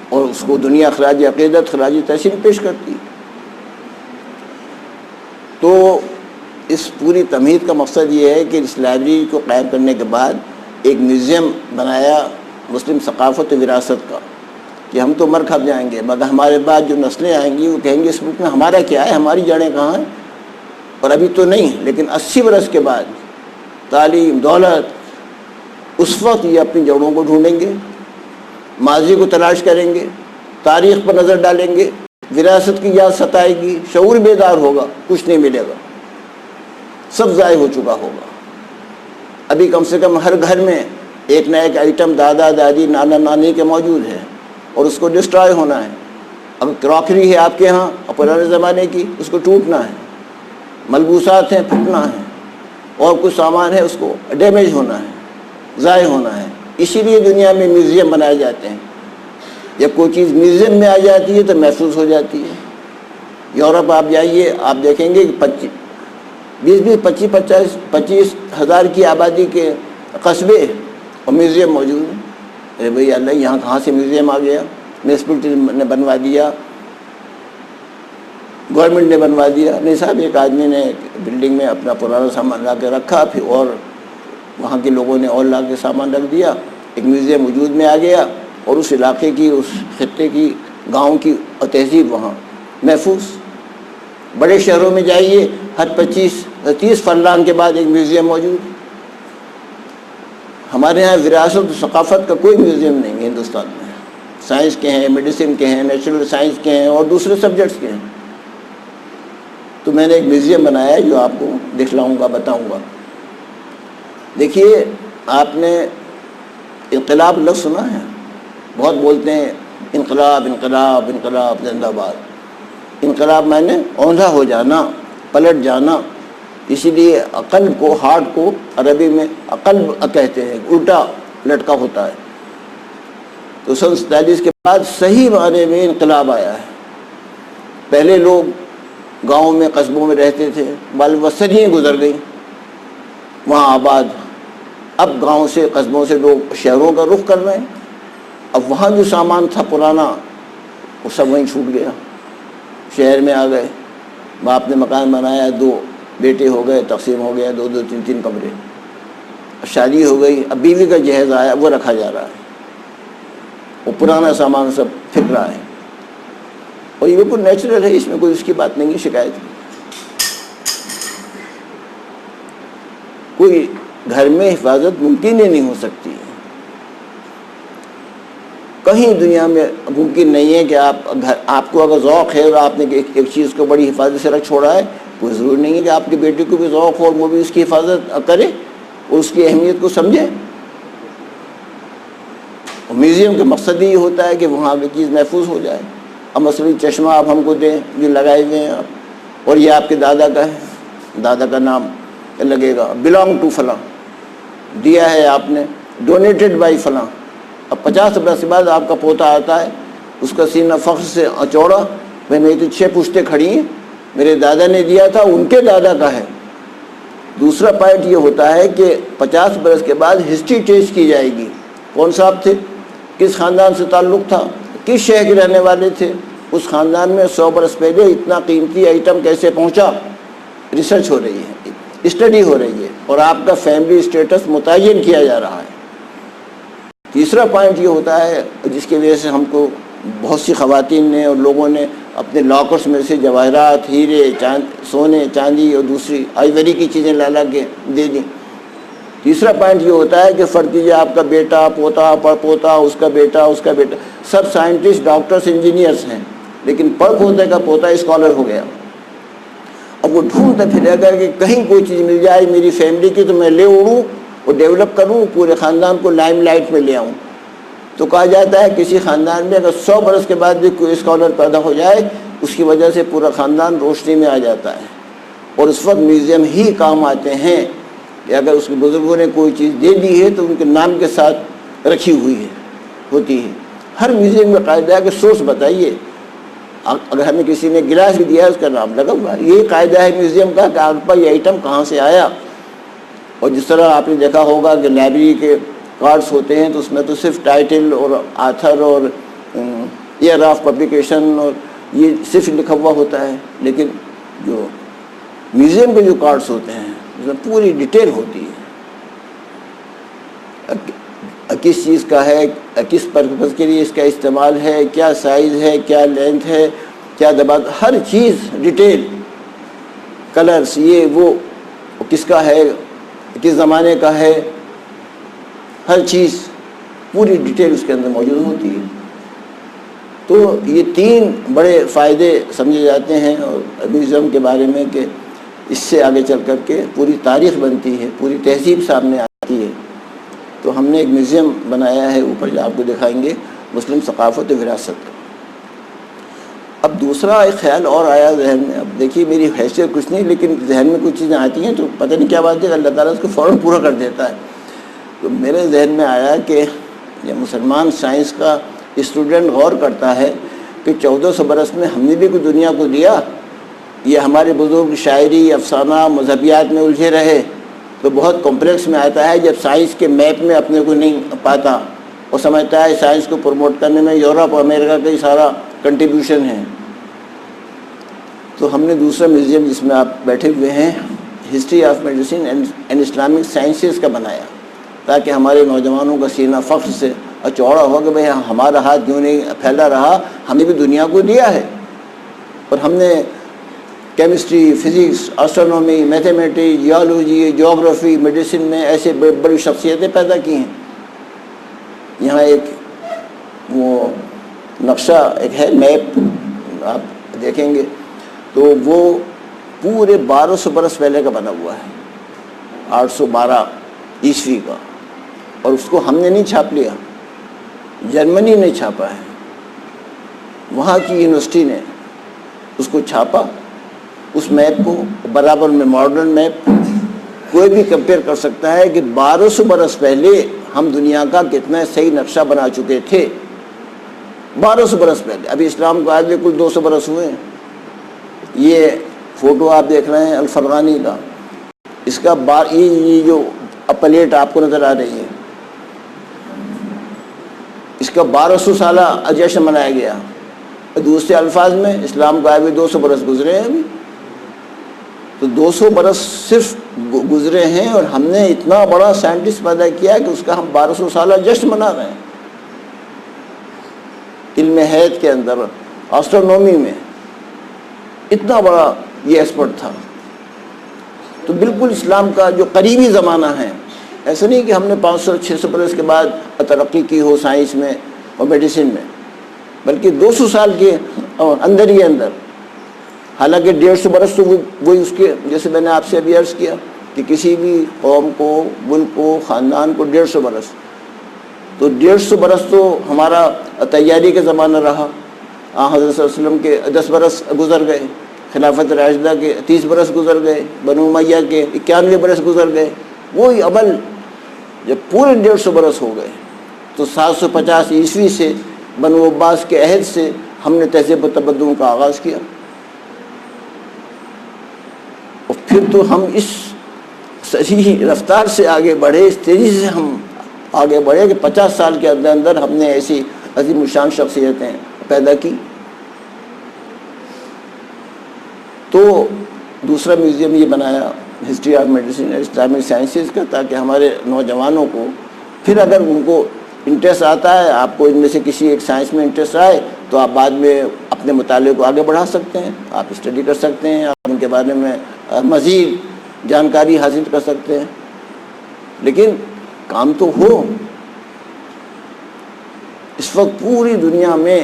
اور اس کو دنیا خراج عقیدت خراج تحسین پیش کرتی ہے۔ تو اس پوری تمہید کا مقصد یہ ہے کہ اس لائبریری کو قائم کرنے کے بعد ایک میوزیم بنایا مسلم ثقافت و وراثت کا، کہ ہم تو مر کھپ جائیں گے مگر ہمارے بعد جو نسلیں آئیں گی وہ کہیں گے اس ملک میں ہمارا کیا ہے، ہماری جڑیں کہاں ہیں۔ اور ابھی تو نہیں، لیکن 80 برس کے بعد تعلیم دولت، اس وقت یہ اپنی جڑوں کو ڈھونڈیں گے، ماضی کو تلاش کریں گے، تاریخ پر نظر ڈالیں گے، وراثت کی یاد ستائے گی، شعور بیدار ہوگا، کچھ نہیں ملے گا، سب ضائع ہو چکا ہوگا۔ ابھی کم سے کم ہر گھر میں ایک نہ ایک آئٹم دادا دادی نانا نانی کے موجود ہے، اور اس کو ڈسٹرائے ہونا ہے۔ اب کراکری ہے آپ کے ہاں اور پرانے زمانے کی، اس کو ٹوٹنا ہے، ملبوسات ہیں پھٹنا ہے، اور کچھ سامان ہے اس کو ڈیمیج ہونا ہے، ضائع ہونا ہے۔ اسی لیے دنیا میں میوزیم بنائے جاتے ہیں۔ جب کوئی چیز میوزیم میں آ جاتی ہے تو محفوظ ہو جاتی ہے۔ یورپ آپ جائیے، آپ دیکھیں گے کہ 25 ہزار کی آبادی کے قصبے اور میوزیم موجود ہیں۔ ارے بھئی اللہ، یہاں کہاں سے میوزیم آ گیا؟ میونسپلٹی نے بنوا دیا، گورنمنٹ نے بنوا دیا؟ نہیں صاحب، ایک آدمی نے بلڈنگ میں اپنا پرانا سامان لا کے رکھا، پھر اور وہاں کے لوگوں نے اور لا کے سامان رکھ دیا، ایک میوزیم وجود میں آ گیا، اور اس علاقے کی، اس خطے کی، گاؤں کی اور تہذیب وہاں محفوظ۔ بڑے شہروں میں جائیے، ہر 25-30 فلان کے بعد ایک میوزیم موجود۔ ہمارے یہاں وراثت و ثقافت کا کوئی میوزیم نہیں ہے ہندوستان میں۔ سائنس کے ہیں، میڈیسن کے ہیں، نیچرل سائنس کے ہیں، اور دوسرے سبجیکٹس کے ہیں۔ تو میں نے ایک میوزیم بنایا ہے جو آپ کو دکھلاؤں گا، بتاؤں گا۔ دیکھیے، آپ نے انقلاب لفظ سنا ہے، بہت بولتے ہیں انقلاب انقلاب انقلاب زندہ باد۔ انقلاب میں نے اوندھا ہو جانا، پلٹ جانا۔ اسی لیے قلب کو، ہارٹ کو عربی میں قلب کہتے ہیں، الٹا لٹکا ہوتا ہے۔ تو 47 کے بعد صحیح معنی میں انقلاب آیا ہے۔ پہلے لوگ گاؤں میں، قصبوں میں رہتے تھے، بال وصلیاں گزر گئیں وہاں آباد۔ اب گاؤں سے، قصبوں سے لوگ شہروں کا رخ کر رہے ہیں۔ اب وہاں جو سامان تھا پرانا، وہ سب وہیں چھوٹ گیا، شہر میں آ گئے۔ باپ نے مکان بنایا، 2 بیٹے ہو گئے، تقسیم ہو گیا، 2-2 3-3 کمرے۔ شادی ہو گئی، اب بیوی کا جہیز آیا، وہ رکھا جا رہا ہے، وہ پرانا سامان سب پھر رہا ہے۔ اور یہ بالکل نیچرل ہے، اس میں کوئی اس کی بات نہیں ہے، شکایت کی۔ کوئی گھر میں حفاظت ممکن ہی نہیں ہو سکتی، کہیں دنیا میں ممکن نہیں ہے کہ آپ کو اگر ذوق ہے اور آپ نے ایک چیز کو بڑی حفاظت سے رکھ چھوڑا ہے، کوئی ضروری نہیں ہے کہ آپ کے بیٹے کو بھی ذوق ہو اور وہ بھی اس کی حفاظت کرے اور اس کی اہمیت کو سمجھے۔ میوزیم کا مقصد ہی ہوتا ہے کہ وہاں کی چیز محفوظ ہو جائے۔ اب مثلاً چشمہ آپ ہم کو دیں جو لگائے ہوئے ہیں آپ، اور یہ آپ کے دادا کا ہے، دادا کا نام لگے گا، بلانگ ٹو فلاں، دیا ہے آپ نے، ڈونیٹڈ بائی فلاں۔ اب 50 برس کے بعد آپ کا پوتا آتا ہے، اس کا سینہ فخر سے چوڑا، بھائی میری تو 6 پشتیں کھڑی ہیں، میرے دادا نے دیا تھا، ان کے دادا کا ہے۔ دوسرا پوائنٹ یہ ہوتا ہے کہ 50 برس کے بعد ہسٹری ٹیسٹ کی جائے گی، کون صاحب تھے، کس خاندان سے تعلق تھا، کس شہر کے رہنے والے تھے، اس خاندان میں 100 برس پہلے اتنا قیمتی آئٹم کیسے پہنچا۔ ریسرچ ہو رہی ہے، اسٹڈی ہو رہی ہے، اور آپ کا فیملی اسٹیٹس متعین کیا جا رہا ہے۔ تیسرا پوائنٹ یہ ہوتا ہے جس کی وجہ سے ہم کو بہت سی خواتین نے اور لوگوں نے اپنے لاکرس میں سے جواہرات، ہیرے، سونے چاندی اور دوسری آئیوری کی چیزیں لا کے دے دیں۔ تیسرا پوائنٹ یہ ہوتا ہے کہ فرض کیجیے آپ کا بیٹا، پوتا، پوتا، اس کا بیٹا، سب سائنٹسٹ، ڈاکٹرس، انجینئرس ہیں، لیکن پوتے کا پوتا اسکالر ہو گیا۔ اب وہ ڈھونڈتا پھرے گا کہ کہیں کوئی چیز مل جائے میری فیملی کی تو میں لے اڑوں اور ڈیولپ کروں، پورے خاندان کو لائم لائٹ میں لے آؤں۔ تو کہا جاتا ہے کسی خاندان میں اگر 100 برس کے بعد بھی کوئی اسکالر پیدا ہو جائے، اس کی وجہ سے پورا خاندان روشنی میں آ جاتا ہے۔ اور اس وقت میوزیم ہی کام آتے ہیں کہ اگر اس کے بزرگوں نے کوئی چیز دے دی ہے تو ان کے نام کے ساتھ رکھی ہوئی ہوتی ہے۔ ہر میوزیم میں قاعدہ ہے کہ سورس بتائیے، اگر ہمیں کسی نے گلاس بھی دیا ہے اس کا نام لگا ہوا ہے۔ یہی قاعدہ ہے میوزیم کا کہ آپ پر یہ آئٹم کہاں سے آیا۔ اور جس طرح آپ نے دیکھا ہوگا کہ لائبریری کے کارڈز ہوتے ہیں تو اس میں تو صرف ٹائٹل اور آتھر اور یہ رف پبلیکیشن اور یہ صرف لکھا ہوا ہوتا ہے، لیکن جو میوزیم کے جو کارڈز ہوتے ہیں اس میں پوری ڈیٹیل ہوتی ہے، کس چیز کا ہے، کس پرپز کے لیے اس کا استعمال ہے، کیا سائز ہے، کیا لینتھ ہے، کیا دبا، ہر چیز ڈیٹیل، کلرز، یہ وہ کس کا ہے، کس زمانے کا ہے، ہر چیز پوری ڈیٹیل اس کے اندر موجود ہوتی ہے۔ تو یہ 3 بڑے فائدے سمجھے جاتے ہیں اور میوزیم کے بارے میں کہ اس سے آگے چل کر کے پوری تاریخ بنتی ہے، پوری تہذیب سامنے آتی ہے۔ تو ہم نے ایک میوزیم بنایا ہے، اوپر جو آپ کو دکھائیں گے، مسلم ثقافت و وراثت۔ اب دوسرا ایک خیال اور آیا ذہن میں، اب دیکھیے میری حیثیت کچھ نہیں، لیکن ذہن میں کچھ چیزیں آتی ہیں تو پتہ نہیں کیا بات ہے، اللہ تعالیٰ اس کو فوراً پورا کر دیتا ہے۔ تو میرے ذہن میں آیا کہ یہ مسلمان سائنس کا اسٹوڈنٹ غور کرتا ہے کہ 1400 برس میں ہم نے بھی کوئی دنیا کو دیا، یہ ہمارے بزرگ شاعری، افسانہ، مذہبیات میں الجھے رہے، تو بہت کمپلیکس میں آتا ہے جب سائنس کے میپ میں اپنے کو نہیں پاتا اور سمجھتا ہے سائنس کو پروموٹ کرنے میں یورپ اور امریکہ کا ہی سارا کنٹریبیوشن ہے۔ تو ہم نے دوسرا میوزیم جس میں آپ بیٹھے ہوئے ہیں، history of medicine and Islamic sciences کا بنایا، تاکہ ہمارے نوجوانوں کا سینہ فخر سے چوڑا ہو کہ بھئی ہمارا ہاتھ کیوں نہیں پھیلا رہا، ہمیں بھی دنیا کو دیا ہے، اور ہم نے chemistry, physics, astronomy, mathematics, geology, جغرافی، میڈیسن میں ایسے بڑی شخصیتیں پیدا کی ہیں۔ یہاں ایک وہ نقشہ ایک ہے، میپ آپ دیکھیں گے تو وہ پورے 1200 برس پہلے کا بنا ہوا ہے، 812 عیسوی کا، اور اس کو ہم نے نہیں چھاپ لیا، جرمنی نے چھاپا ہے، وہاں کی یونیورسٹی نے اس کو چھاپا، اس میپ کو برابر میں ماڈرن میپ کوئی بھی کمپیئر کر سکتا ہے کہ 1200 برس پہلے ہم دنیا کا کتنا صحیح نقشہ بنا چکے تھے، 1200 برس پہلے۔ ابھی اسلام کو آج بھی کل 200 برس ہوئے ہیں۔ یہ فوٹو آپ دیکھ رہے ہیں الفرغانی کا، اس کا یہ جو پلیٹ آپ کو نظر آ رہی ہے، اس کا 1200 سالہ جشن منایا گیا۔ دوسرے الفاظ میں اسلام کو آئے ہوئے 200 برس گزرے ہیں ابھی، تو 200 برس صرف گزرے ہیں اور ہم نے اتنا بڑا سائنٹسٹ پیدا کیا کہ اس کا ہم 1200 سالہ جشن منا رہے ہیں۔ علم حیات کے اندر، آسٹرونومی میں اتنا بڑا یہ ایکسپرٹ تھا۔ تو بالکل اسلام کا جو قریبی زمانہ ہے، ایسا نہیں کہ ہم نے 500-600 برس کے بعد ترقی کی ہو سائنس میں اور میڈیسن میں، بلکہ 200 سال کے اندر ہی اندر، حالانکہ 150 برس تو وہی اس کے، جیسے میں نے آپ سے ابھی عرض کیا کہ کسی بھی قوم کو، ملک کو، خاندان کو 150 برس، تو 150 برس تو ہمارا تیاری کا زمانہ رہا، حضرت صلی اللہ علیہ وسلم کے 10 برس گزر گئے، خلافت راشدہ کے 30 برس گزر گئے، بنو امیہ کے 91 برس گزر گئے، وہی عمل جب پورے 150 برس ہو گئے تو 750 عیسوی سے بنو عباس کے عہد سے ہم نے تہذیب و تمدن کا آغاز کیا، اور پھر تو ہم اس صحیح رفتار سے آگے بڑھے، اس تیزی سے ہم آگے بڑھے کہ 50 سال کے اندر اندر ہم نے ایسی عظیم الشان شخصیتیں پیدا کی۔ تو دوسرا میوزیم یہ بنایا ہسٹری آف میڈیسن اور اسلامک سائنسز کا، تاکہ ہمارے نوجوانوں کو پھر اگر ان کو انٹرسٹ آتا ہے، آپ کو ان میں سے کسی ایک سائنس میں انٹرسٹ آئے تو آپ بعد میں اپنے مطالعے کو آگے بڑھا سکتے ہیں، آپ اسٹڈی کر سکتے ہیں، آپ ان کے بارے میں مزید جانکاری حاصل کر سکتے ہیں، لیکن کام تو ہو۔ اس وقت پوری دنیا میں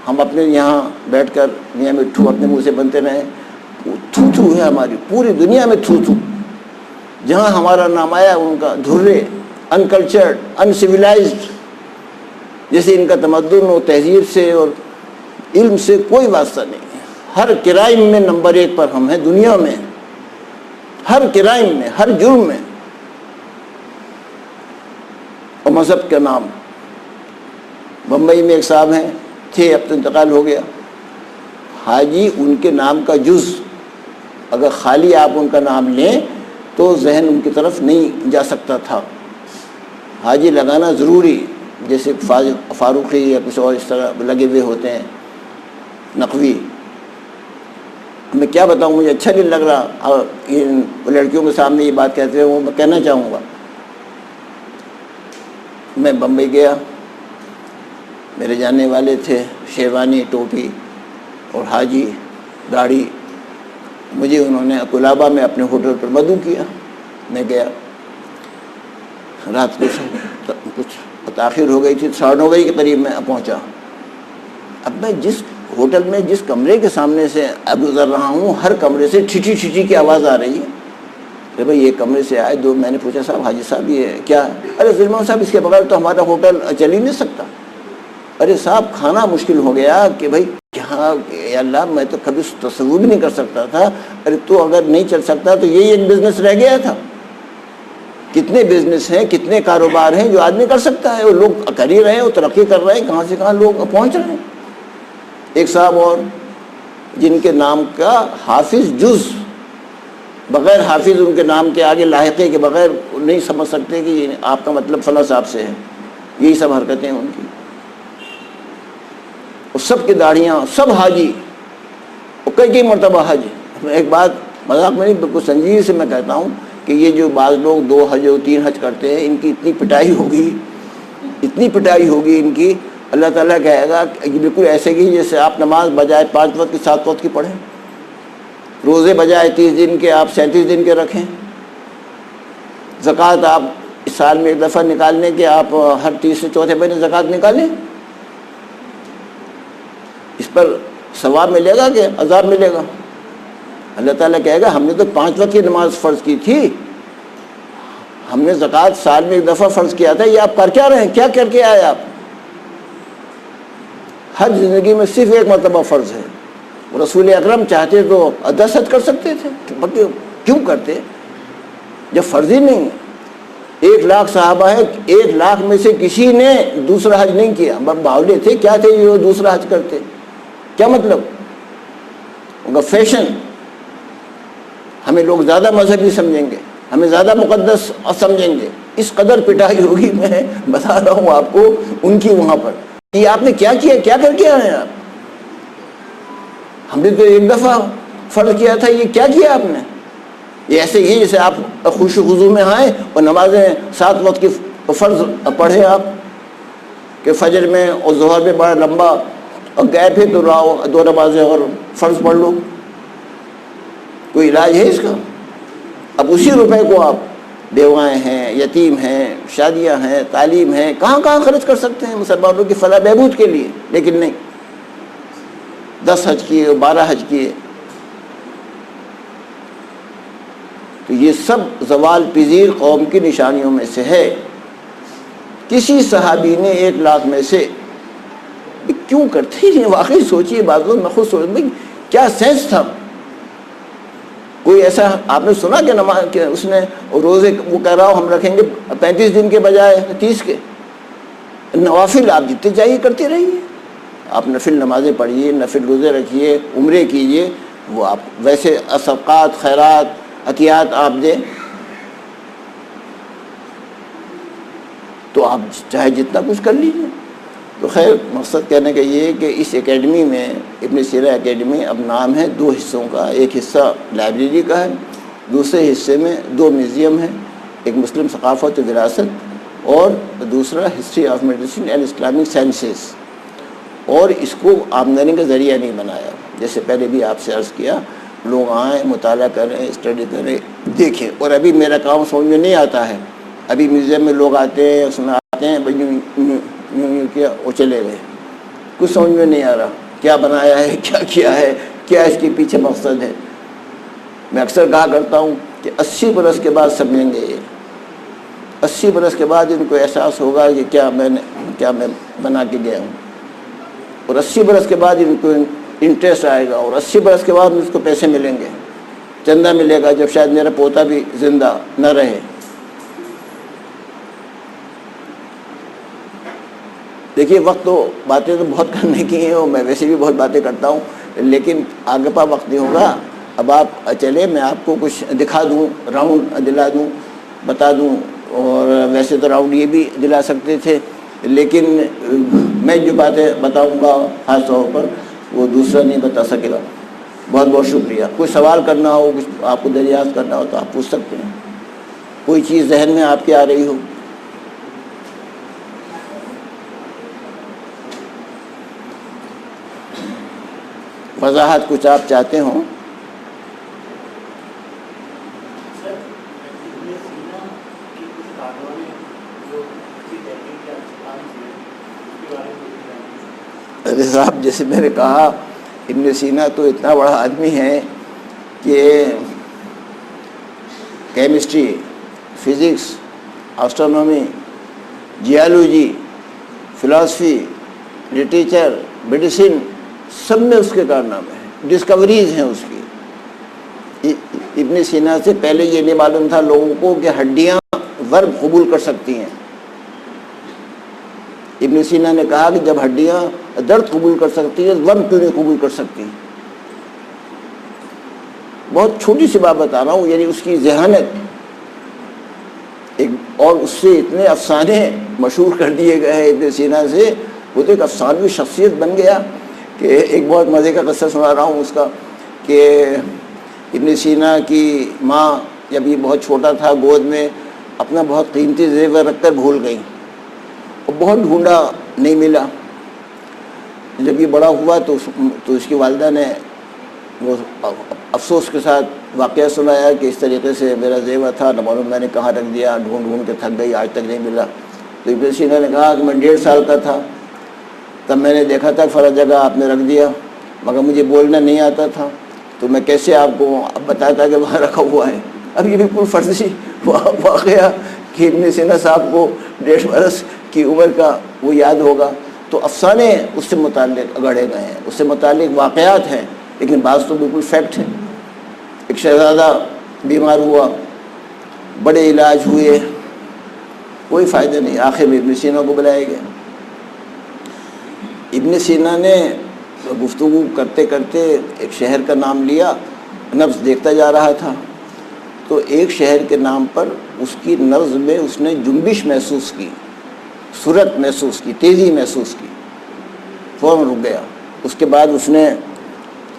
ہم اپنے یہاں بیٹھ کر میاں مٹھو اپنے منہ سے بنتے رہے، تھو تھو ہے ہماری پوری دنیا میں، تھو تھو، جہاں ہمارا نام آیا ان کا دھرے، انکلچرڈ، انسیولائزڈ، جیسے ان کا تمدن و تہذیب سے اور علم سے کوئی واسطہ نہیں ہے۔ ہر کرائم میں نمبر 1 پر ہم ہیں دنیا میں، ہر کرائم میں، ہر جرم میں، اور مذہب کا نام۔ بمبئی میں ایک صاحب ہیں، تھے، اب تو انتقال ہو گیا، حاجی ان کے نام کا جز، اگر خالی آپ ان کا نام لیں تو ذہن ان کی طرف نہیں جا سکتا تھا، حاجی لگانا ضروری، جیسے فاروقی یا کچھ اور اس طرح لگے ہوئے ہوتے ہیں نقوی. میں کیا بتاؤں, مجھے اچھا نہیں لگ رہا اور ان لڑکیوں کے سامنے یہ بات کہتے ہوئے. وہ میں کہنا چاہوں گا, میں بمبئی گیا, میرے جاننے والے تھے, شیروانی ٹوپی اور حاجی داڑھی. مجھے انہوں نے کولابا میں اپنے ہوٹل پر مدعو کیا. میں گیا, رات کو کچھ تاخیر ہو گئی تھی, 9:30 کے قریب میں پہنچا. اب میں جس ہوٹل میں جس کمرے کے سامنے سے اب گزر رہا ہوں, ہر کمرے سے ٹھٹی ٹھٹی کی آواز آ رہی ہے. کہ بھائی یہ کمرے سے آئے دو. میں نے پوچھا صاحب حاجی صاحب یہ کیا؟ ارے سلمان صاحب اس کے بغیر تو ہمارا ہوٹل چل ہی نہیں سکتا. ارے صاحب کھانا مشکل ہو گیا کہ بھائی کیا یا اللہ, میں تو کبھی تصور بھی نہیں کر سکتا تھا. ارے تو اگر نہیں چل سکتا تو یہی ایک بزنس رہ گیا تھا. کتنے بزنس ہیں, کتنے کاروبار ہیں جو آدمی کر سکتا ہے. وہ لوگ کر ہی رہے ہیں, وہ ترقی کر رہے ہیں, کہاں سے کہاں لوگ پہنچ رہے ہیں. ایک صاحب اور جن کے نام کا حافظ جز, بغیر حافظ ان کے نام کے آگے لاحقے کے بغیر نہیں سمجھ سکتے کہ یہ آپ کا مطلب فلاں صاحب سے ہے. یہی سب حرکتیں ہیں ان کی. اور سب کی داڑھیاں, سب حاجی, اور کئی مرتبہ حج. ایک بات مذاق میں نہیں, بالکل سنجیدگی سے میں کہتا ہوں کہ یہ جو بعض لوگ 2 حج اور 3 حج کرتے ہیں, ان کی اتنی پٹائی ہوگی, اتنی پٹائی ہوگی ان کی. اللہ تعالیٰ کہے گا کہ بالکل ایسے ہی جیسے آپ نماز بجائے 5 وقت کی 7 وقت کی پڑھیں, روزے بجائے 30 دن کے آپ 37 دن کے رکھیں, زکوٰۃ آپ اس سال میں ایک دفعہ نکالنے کے آپ ہر 30 سے چوتھے مہینے زکوٰۃ نکالیں. اس پر ثواب ملے گا کہ عذاب ملے گا؟ اللہ تعالیٰ کہے گا ہم نے تو 5 وقت کی نماز فرض کی تھی, ہم نے زکوٰۃ سال میں ایک دفعہ فرض کیا تھا, یہ آپ کر کیا رہے ہیں, کیا کر کے آئے آپ؟ حج زندگی میں صرف ایک مرتبہ فرض ہے. رسول اکرم چاہتے تو 10 حج کر سکتے تھے, کیوں کرتے جب فرض ہی نہیں؟ 1 لاکھ صحابہ ہے, 1 لاکھ میں سے کسی نے دوسرا حج نہیں کیا. باولے تھے, کیا تھے جو دوسرا حج کرتے؟ کیا مطلب ان کا فیشن؟ ہمیں لوگ زیادہ مذہبی سمجھیں گے, ہمیں زیادہ مقدس سمجھیں گے. اس قدر پٹائی ہوگی, میں بتا رہا ہوں آپ کو ان کی وہاں پر. یہ آپ نے کیا کیا, کیا کر کے آئے ہیں آپ؟ ہم نے تو ایک دفعہ فرض کیا تھا, یہ کیا کیا آپ نے؟ یہ ایسے ہی جیسے آپ خوش و خضوع میں آئیں اور نمازیں 7 وقت کی فرض پڑھیں آپ, کہ فجر میں اور ظہر میں بڑا لمبا, اور گئے پھر تو رہو 2 نمازیں اور فرض پڑھ لو. کوئی علاج ہے اس کا؟ اب اسی روپے کو آپ بیوائیں ہیں, یتیم ہیں, شادیاں ہیں, تعلیم ہیں, کہاں کہاں خرچ کر سکتے ہیں مسلمانوں کی فلاح بہبود کے لیے. لیکن نہیں, 10 حج کیے, 12 حج کیے. تو یہ سب زوال پذیر قوم کی نشانیوں میں سے ہے. کسی صحابی نے 1 لاکھ میں سے کیوں کرتے ہیں؟ واقعی سوچیے, باتوں میں خود سوچ میں کیا سینس تھا. کوئی ایسا آپ نے سنا کہ نماز کہ اس نے روزے وہ کہہ رہا ہو ہم رکھیں گے 35 دن کے بجائے 30 کے. نوافل آپ جتنے چاہیے کرتے رہیے, آپ نفل نمازیں پڑھیے, نفل روزے رکھیے, عمرے کیجیے, وہ آپ ویسے صدقات خیرات عطیات آپ دیں, تو آپ چاہے جتنا کچھ کر لیجیے. تو خیر مقصد کہنے کا یہ ہے کہ اس اکیڈمی میں, ابن سیرہ اکیڈمی, اب نام ہے 2 حصوں کا. ایک حصہ لائبریری کا ہے, دوسرے حصے میں 2 میوزیم ہیں, ایک مسلم ثقافت و وراثت اور دوسرا history of medicine and Islamic sciences. اور اس کو آمدنی کا ذریعہ نہیں بنایا. جیسے پہلے بھی آپ سے عرض کیا, لوگ آئیں, مطالعہ کریں, اسٹڈی کریں, دیکھیں. اور ابھی میرا کام سمجھ میں نہیں آتا ہے. ابھی میوزیم میں لوگ آتے ہیں, اس میں آتے ہیں, یوں کیا وہ چلے گئے, کچھ سمجھ میں نہیں آ رہا کیا بنایا ہے, کیا کیا ہے, کیا اس کے پیچھے مقصد ہے. میں اکثر کہا کرتا ہوں کہ 80 برس کے بعد سمجھیں گے یہ. 80 برس کے بعد ان کو احساس ہوگا کہ کیا میں بنا کے گیا ہوں. اور 80 برس کے بعد ان کو انٹرسٹ آئے گا, اور 80 برس کے بعد اس کو پیسے ملیں گے, چندہ ملے گا, جب شاید میرا پوتا بھی زندہ نہ رہے. دیکھیے وقت تو باتیں تو بہت کرنے کی ہیں, اور میں ویسے بھی بہت باتیں کرتا ہوں, لیکن آگے پا وقت نہیں ہوگا. اب آپ چلے, میں آپ کو کچھ دکھا دوں, راؤنڈ دلا دوں, بتا دوں. اور ویسے تو راؤنڈ یہ بھی دلا سکتے تھے لیکن میں جو باتیں بتاؤں گا خاص طور پر وہ دوسرا نہیں بتا سکے گا. بہت بہت شکریہ. کوئی سوال کرنا ہو، کچھ آپ کو دریافت کرنا ہو تو آپ پوچھ سکتے ہیں. کوئی چیز ذہن میں آپ کے آ رہی ہو؟ وضاحت کچھ آپ چاہتے ہوں؟ ارے صاحب، جیسے میں نے کہا ابن سینا تو اتنا بڑا آدمی ہے کہ chemistry, physics, astronomy, geology, philosophy, literature, medicine, سب میں اس کے کارنامے ہیں، ڈسکوریز ہیں اس کی. ابن سینا سے پہلے یہ نہیں معلوم تھا لوگوں کو کہ ہڈیاں ضرب قبول کر سکتی ہیں. ابن سینا نے کہا کہ جب ہڈیاں درد قبول کر سکتی ہیں ضرب کیوں نہیں قبول کر سکتی. بہت چھوٹی سی بات بتا رہا ہوں، یعنی اس کی ذہانت ایک، اور اس سے اتنے افسانے مشہور کر دیے گئے ہیں ابن سینا سے. وہ تو ایک افسانوی شخصیت بن گیا. کہ ایک بہت مزے کا قصہ سنا رہا ہوں اس کا، کہ ابن سینا کی ماں جب یہ بہت چھوٹا تھا گود میں اپنا بہت قیمتی زیور رکھ کر بھول گئی اور بہت ڈھونڈا نہیں ملا. جب یہ بڑا ہوا تو اس کی والدہ نے وہ افسوس کے ساتھ واقعہ سنایا کہ اس طریقے سے میرا زیور تھا، نہ معلوم میں نے کہاں رکھ دیا، ڈھونڈ ڈھونڈ کے تھک گئی، آج تک نہیں ملا. تو ابن سینا نے کہا کہ میں 1.5 سال کا تھا تب میں نے دیکھا تھا فرض جگہ آپ نے رکھ دیا، مگر مجھے بولنا نہیں آتا تھا تو میں کیسے آپ کو بتاتا کہ وہاں رکھا ہوا ہے. اب یہ بالکل فرضی واقعہ کہ ابن سینا صاحب کو 1.5 برس کی عمر کا وہ یاد ہوگا. تو افسانے اس سے متعلق گڑھے گئے ہیں، اس سے متعلق واقعات ہیں، لیکن بعض تو بالکل فیکٹ ہے. ایک شہزادہ بیمار ہوا، بڑے علاج ہوئے، کوئی فائدہ نہیں، آخر میں ابن سینا کو بلایا گیا. ابن سینا نے گفتگو کرتے کرتے ایک شہر کا نام لیا، نبض دیکھتا جا رہا تھا تو ایک شہر کے نام پر اس کی نبض میں اس نے جنبش محسوس کی، سرعت محسوس کی، تیزی محسوس کی، فوراً رک گیا. اس کے بعد اس نے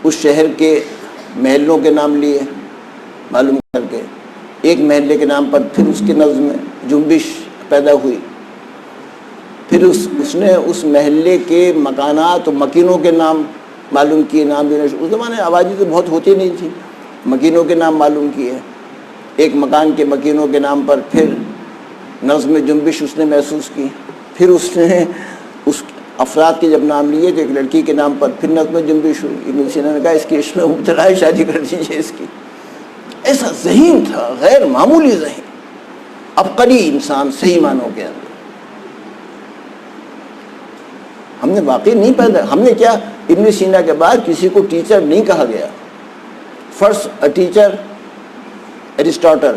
اس شہر کے محلوں کے نام لیے معلوم کر کے، ایک محلے کے نام پر پھر اس کے نبض میں جنبش پیدا ہوئی. پھر اس نے اس محلے کے مکانات و مکینوں کے نام معلوم کیے. نام دینے، اس زمانے آبادی تو بہت ہوتی نہیں تھی، مکینوں کے نام معلوم کیے. ایک مکان کے مکینوں کے نام پر پھر نبض میں جنبش اس نے محسوس کی. پھر اس نے اس افراد کے جب نام لیے تو ایک لڑکی کے نام پر پھر نبض میں جنبش ہوئی. ابن سینا نے کہا اس کی عشق میں مبتلا ہے، شادی کر دیجیے اس کی. ایسا ذہین تھا، غیر معمولی ذہین، عبقری انسان صحیح معنوں کے اندر. ہم نے واقعی نہیں پیدا، ہم نے کیا، ابن سینا کے بعد کسی کو ٹیچر نہیں کہا گیا. فرسٹ ٹیچر ایرسٹاٹل،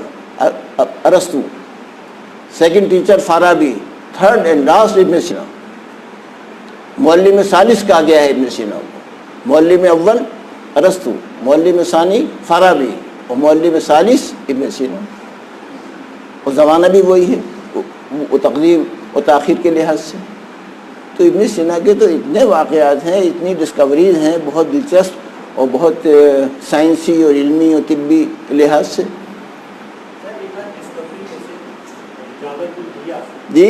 ارسطو، second teacher Farabi, third and last ابن سینا. معلم ثالث کہا گیا ہے ابن سینا کو. معلم اول ارسطو، معلم ثانی فارابی اور معلم ثالث ابن سینا. اور زمانہ بھی وہی ہے، وہ تقدیم و تاخیر کے لحاظ سے. تو ابن سینا کے تو اتنے واقعات ہیں، اتنی ڈسکوریز ہیں، بہت دلچسپ اور بہت سائنسی اور علمی اور طبی لحاظ سے. جی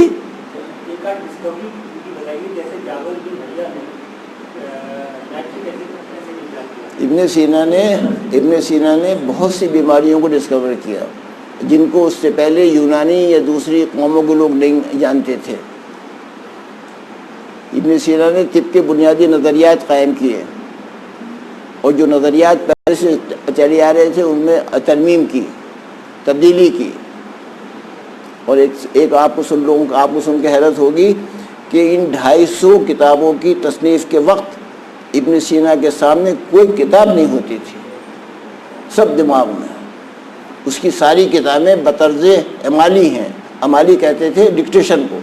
ابن سینا نے بہت سی بیماریوں کو ڈسکور کیا جن کو اس سے پہلے یونانی یا دوسری قوموں کے لوگ نہیں جانتے تھے. ابن سینا نے طب کے بنیادی نظریات قائم کیے اور جو نظریات پہلے سے چلے آ رہے تھے ان میں ترمیم کی، تبدیلی کی. اور ایک آپ کو سن کے حیرت ہوگی کہ ان 250 کتابوں کی تصنیف کے وقت ابن سینا کے سامنے کوئی کتاب نہیں ہوتی تھی، سب دماغ میں. اس کی ساری کتابیں بطرز امالی ہیں. امالی کہتے تھے ڈکٹیشن کو.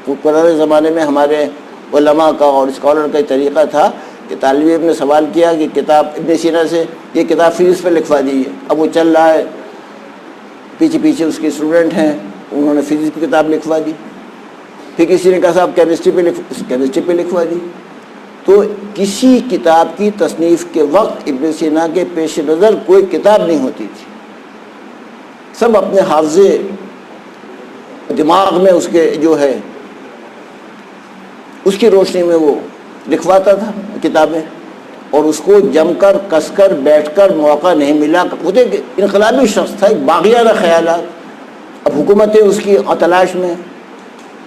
وہ پرانے زمانے میں ہمارے علماء کا اور اسکالر کا طریقہ تھا کہ طالب علم نے سوال کیا کہ کتاب ابن سینا سے یہ کتاب فزکس پہ لکھوا دیجیے. اب وہ چل رہا ہے، پیچھے پیچھے اس کے اسٹوڈنٹ ہیں، انہوں نے فزکس کی کتاب لکھوا دی. پھر کسی نے کہا صاحب کیمسٹری پہ لکھوا دی. تو کسی کتاب کی تصنیف کے وقت ابن سینا کے پیش نظر کوئی کتاب نہیں ہوتی تھی. سب اپنے حافظے دماغ میں اس کے جو ہے اس کی روشنی میں وہ لکھواتا تھا کتابیں, اور اس کو جم کر کس کر بیٹھ کر موقع نہیں ملا. وہ ایک انقلابی شخص تھا, ایک باغیانہ خیالات. اب حکومتیں اس کی تلاش میں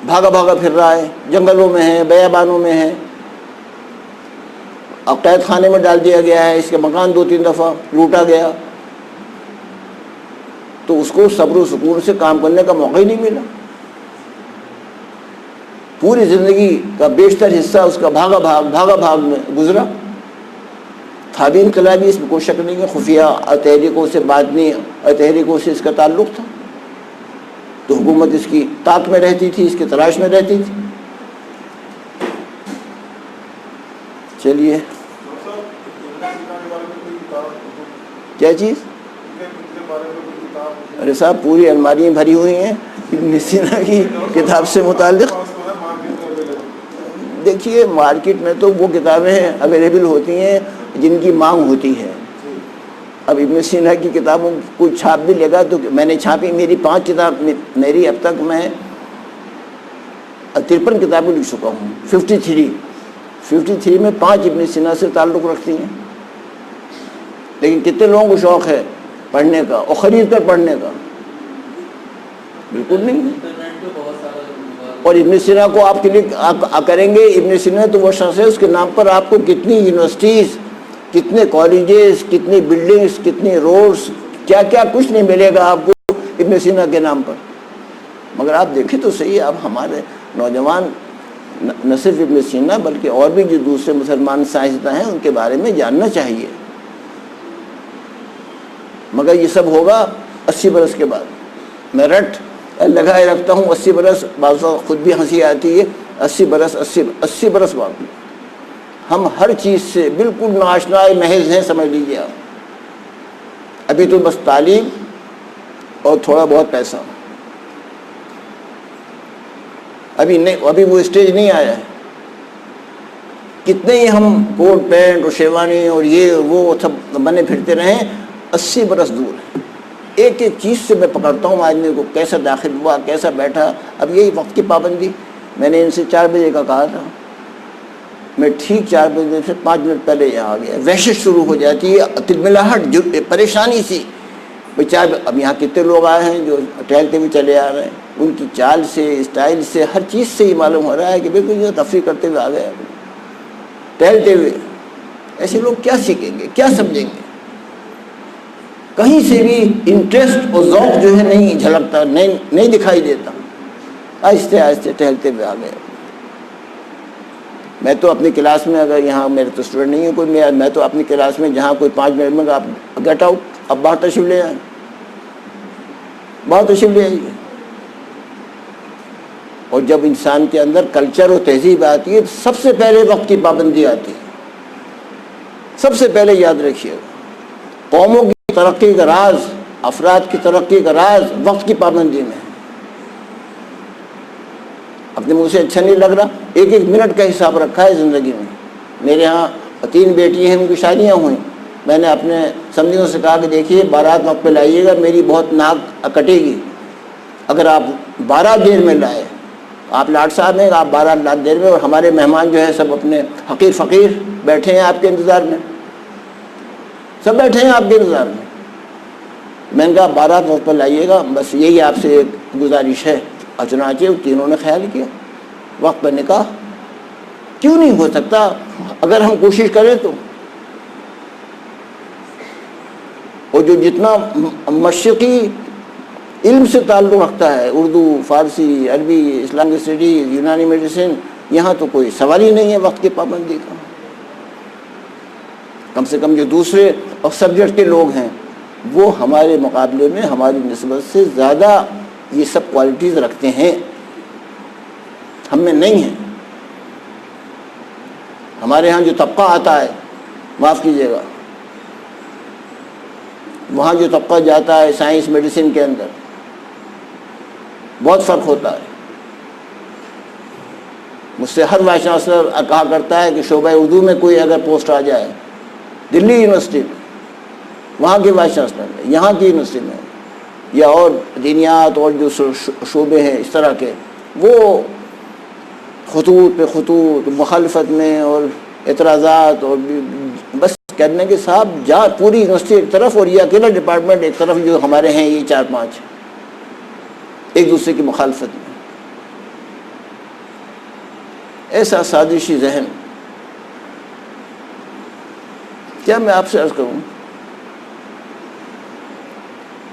بھاگا بھاگا پھر رہا ہے, جنگلوں میں ہے, بیابانوں میں ہے, اب قید خانے میں ڈال دیا گیا ہے, اس کے مکان 2-3 دفعہ لوٹا گیا. تو اس کو صبر و سکون سے کام کرنے کا موقع ہی نہیں ملا. پوری زندگی کا بیشتر حصہ اس کا بھاگا بھاگ میں گزرا. تھا بھی انقلابی, اس میں کوئی شک نہیں ہے. خفیہ تحریکوں سے باطنی تحریکوں سے اس کا تعلق تھا. تو حکومت اس کی طاق میں رہتی تھی, اس کی تلاش میں رہتی تھی. چلیے کیا چیز؟ ارے صاحب پوری الماریاں بھری ہوئی ہیں ابن سینا کی کتاب سے متعلق. دیکھیے مارکیٹ میں تو وہ کتابیں اویلیبل ہوتی ہیں جن کی مانگ ہوتی ہے. اب ابن سینا کی کتابوں کوئی چھاپ بھی لے گا تو میں نے چھاپی, میری 5 کتاب, میری اب تک میں 53 کتابیں لکھ چکا ہوں. 53 میں 5 ابن سینا سے تعلق رکھتی ہیں. لیکن کتنے لوگوں کو شوق ہے پڑھنے کا اور خرید کر پڑھنے کا؟ بالکل نہیں. اور ابن سینا کو آپ کلک کریں گے, ابن سینا تو وہ شخص ہے اس کے نام پر آپ کو کتنی یونیورسٹیز, کتنے کالجز, کتنی بلڈنگز, کتنی روڈز, کیا کیا کچھ نہیں ملے گا آپ کو ابن سینا کے نام پر. مگر آپ دیکھیں تو صحیح, اب ہمارے نوجوان نہ صرف ابن سینا بلکہ اور بھی جو دوسرے مسلمان سائنسداں ہیں ان کے بارے میں جاننا چاہیے. مگر یہ سب ہوگا 80 برس کے بعد. میں لگائے رکھتا ہوں 80 برس, بعض وقت خود بھی ہنسی آتی ہے. 80 برس بعد ہم ہر چیز سے بالکل ناشنا محض ہیں, سمجھ لیجیے آپ. ابھی تو بس تعلیم اور تھوڑا بہت پیسہ, ابھی وہ اسٹیج نہیں آیا ہے. کتنے ہی ہم کوٹ پینٹ اور شیروانی اور یہ وہ سب بنے پھرتے رہیں, 80 برس دور ہے. ایک ایک چیز سے میں پکڑتا ہوں آدمی کو, کیسا داخل ہوا, کیسا بیٹھا. اب یہی وقت کی پابندی, میں نے ان سے 4 بجے کا کہا تھا, میں ٹھیک 4 بجے سے 5 منٹ پہلے یہاں آ گیا. وحشت شروع ہو جاتی ہے, تلملاہٹ, جو پریشانی سی. اب یہاں کتنے لوگ آئے ہیں جو ٹہلتے ہوئے چلے آ رہے ہیں, ان کی چال سے, اسٹائل سے, ہر چیز سے یہ معلوم ہو رہا ہے کہ بالکل یہ تفریح کرتے ہوئے آ گئے ٹہلتے ہوئے. ایسے لوگ کیا سیکھیں گے, کیا سمجھیں گے؟ کہیں سے بھی انٹرسٹ اور ذوق جو ہے نہیں جھلکتا, نہیں دکھائی دیتا. آہستہ آہستہ ٹہلتے ہوئے آ گئے. میں تو اپنی کلاس میں, اگر یہاں میرے تو اسٹوڈنٹ نہیں ہے کوئی, میں تو اپنی کلاس میں جہاں کوئی 5 منٹ میں آپ گیٹ آؤٹ, اب باہر تشریف لے آئیں, باہر تشریف لے آئیے. اور جب انسان کے اندر کلچر اور تہذیب آتی ہے, سب سے پہلے وقت کی پابندی آتی ہے. سب سے پہلے یاد رکھیے, قوموں کی ترقی کا راز, افراد کی ترقی کا راز وقت کی پابندی میں. اپنے منہ سے اچھا نہیں لگ رہا, 1 منٹ کا حساب رکھا ہے زندگی میں. میرے ہاں 3 بیٹی ہیں, ان کی شادیاں ہوئیں. میں نے اپنے سمجھوں سے کہا کہ دیکھیے بارات وقت پہ لائیے گا, میری بہت ناک کٹے گی. اگر آپ 12 دیر میں لائے, آپ لاٹ صاحب ہیں, آپ 12 دیر میں, اور ہمارے مہمان جو ہے سب اپنے حقیر فقیر بیٹھے ہیں آپ کے انتظار میں, سب بیٹھے ہیں آپ کے انتظار میں. میں نے کہا 12 وقت پر لائیے گا, بس یہی آپ سے ایک گزارش ہے. چنانچہ تینوں نے خیال کیا, وقت پر نکاح. کیوں نہیں ہو سکتا اگر ہم کوشش کریں تو. اور جو جتنا مشرقی علم سے تعلق رکھتا ہے, اردو, فارسی, عربی, اسلامک اسٹڈیز, یونانی میڈیسن, یہاں تو کوئی سوال ہی نہیں ہے وقت کی پابندی کا. کم سے کم جو دوسرے سبجیکٹ کے لوگ ہیں وہ ہمارے مقابلے میں, ہماری نسبت سے زیادہ یہ سب کوالٹیز رکھتے ہیں, ہم میں نہیں ہیں. ہمارے ہاں جو طبقہ آتا ہے, معاف کیجیے گا, وہاں جو طبقہ جاتا ہے سائنس میڈیسن کے اندر, بہت فرق ہوتا ہے. مجھ سے ہر وائس چانسلر کہا کرتا ہے کہ شعبہ اردو میں کوئی اگر پوسٹ آ جائے دلی یونیورسٹی میں، وہاں کی وائس چانسلر میں، یہاں کی یونیورسٹی میں، یا اور دینیات اور جو شعبے ہیں اس طرح کے، وہ خطوط پہ خطوط مخالفت میں اور اعتراضات، اور بس کرنے کے صاحب جا پوری یونیورسٹی ایک طرف اور یہ اکیلا ڈپارٹمنٹ ایک طرف جو ہمارے ہیں یہ 4-5 ایک دوسرے کی مخالفت میں. ایسا سازشی ذہن، کیا میں آپ سے عرض کروں.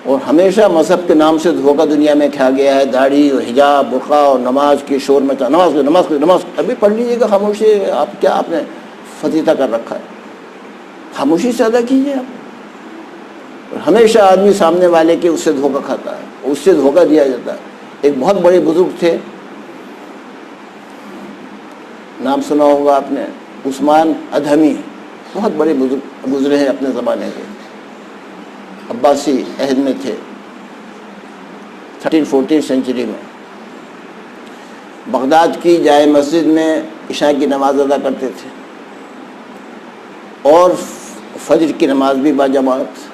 اور ہمیشہ مذہب کے نام سے دھوکہ دنیا میں کھا گیا ہے. داڑھی اور حجاب برقع اور نماز کی شور مچا، نماز ابھی پڑھ لیجیے گا خاموشی. آپ کیا آپ نے فتیتہ کر رکھا ہے؟ خاموشی سے ادا کیجیے آپ. اور ہمیشہ آدمی سامنے والے کے اس سے دھوکہ کھاتا ہے، اس سے دھوکہ دیا جاتا ہے. ایک بہت بڑے بزرگ تھے، نام سنا ہوگا آپ نے، عثمان ادہمی. بہت بڑے بزرگ گزرے ہیں اپنے زمانے کے، عباسی عہد میں تھے، 13-14 سینچری میں. بغداد کی جائے مسجد میں عشاء کی نماز ادا کرتے تھے اور فجر کی نماز بھی باجماعت.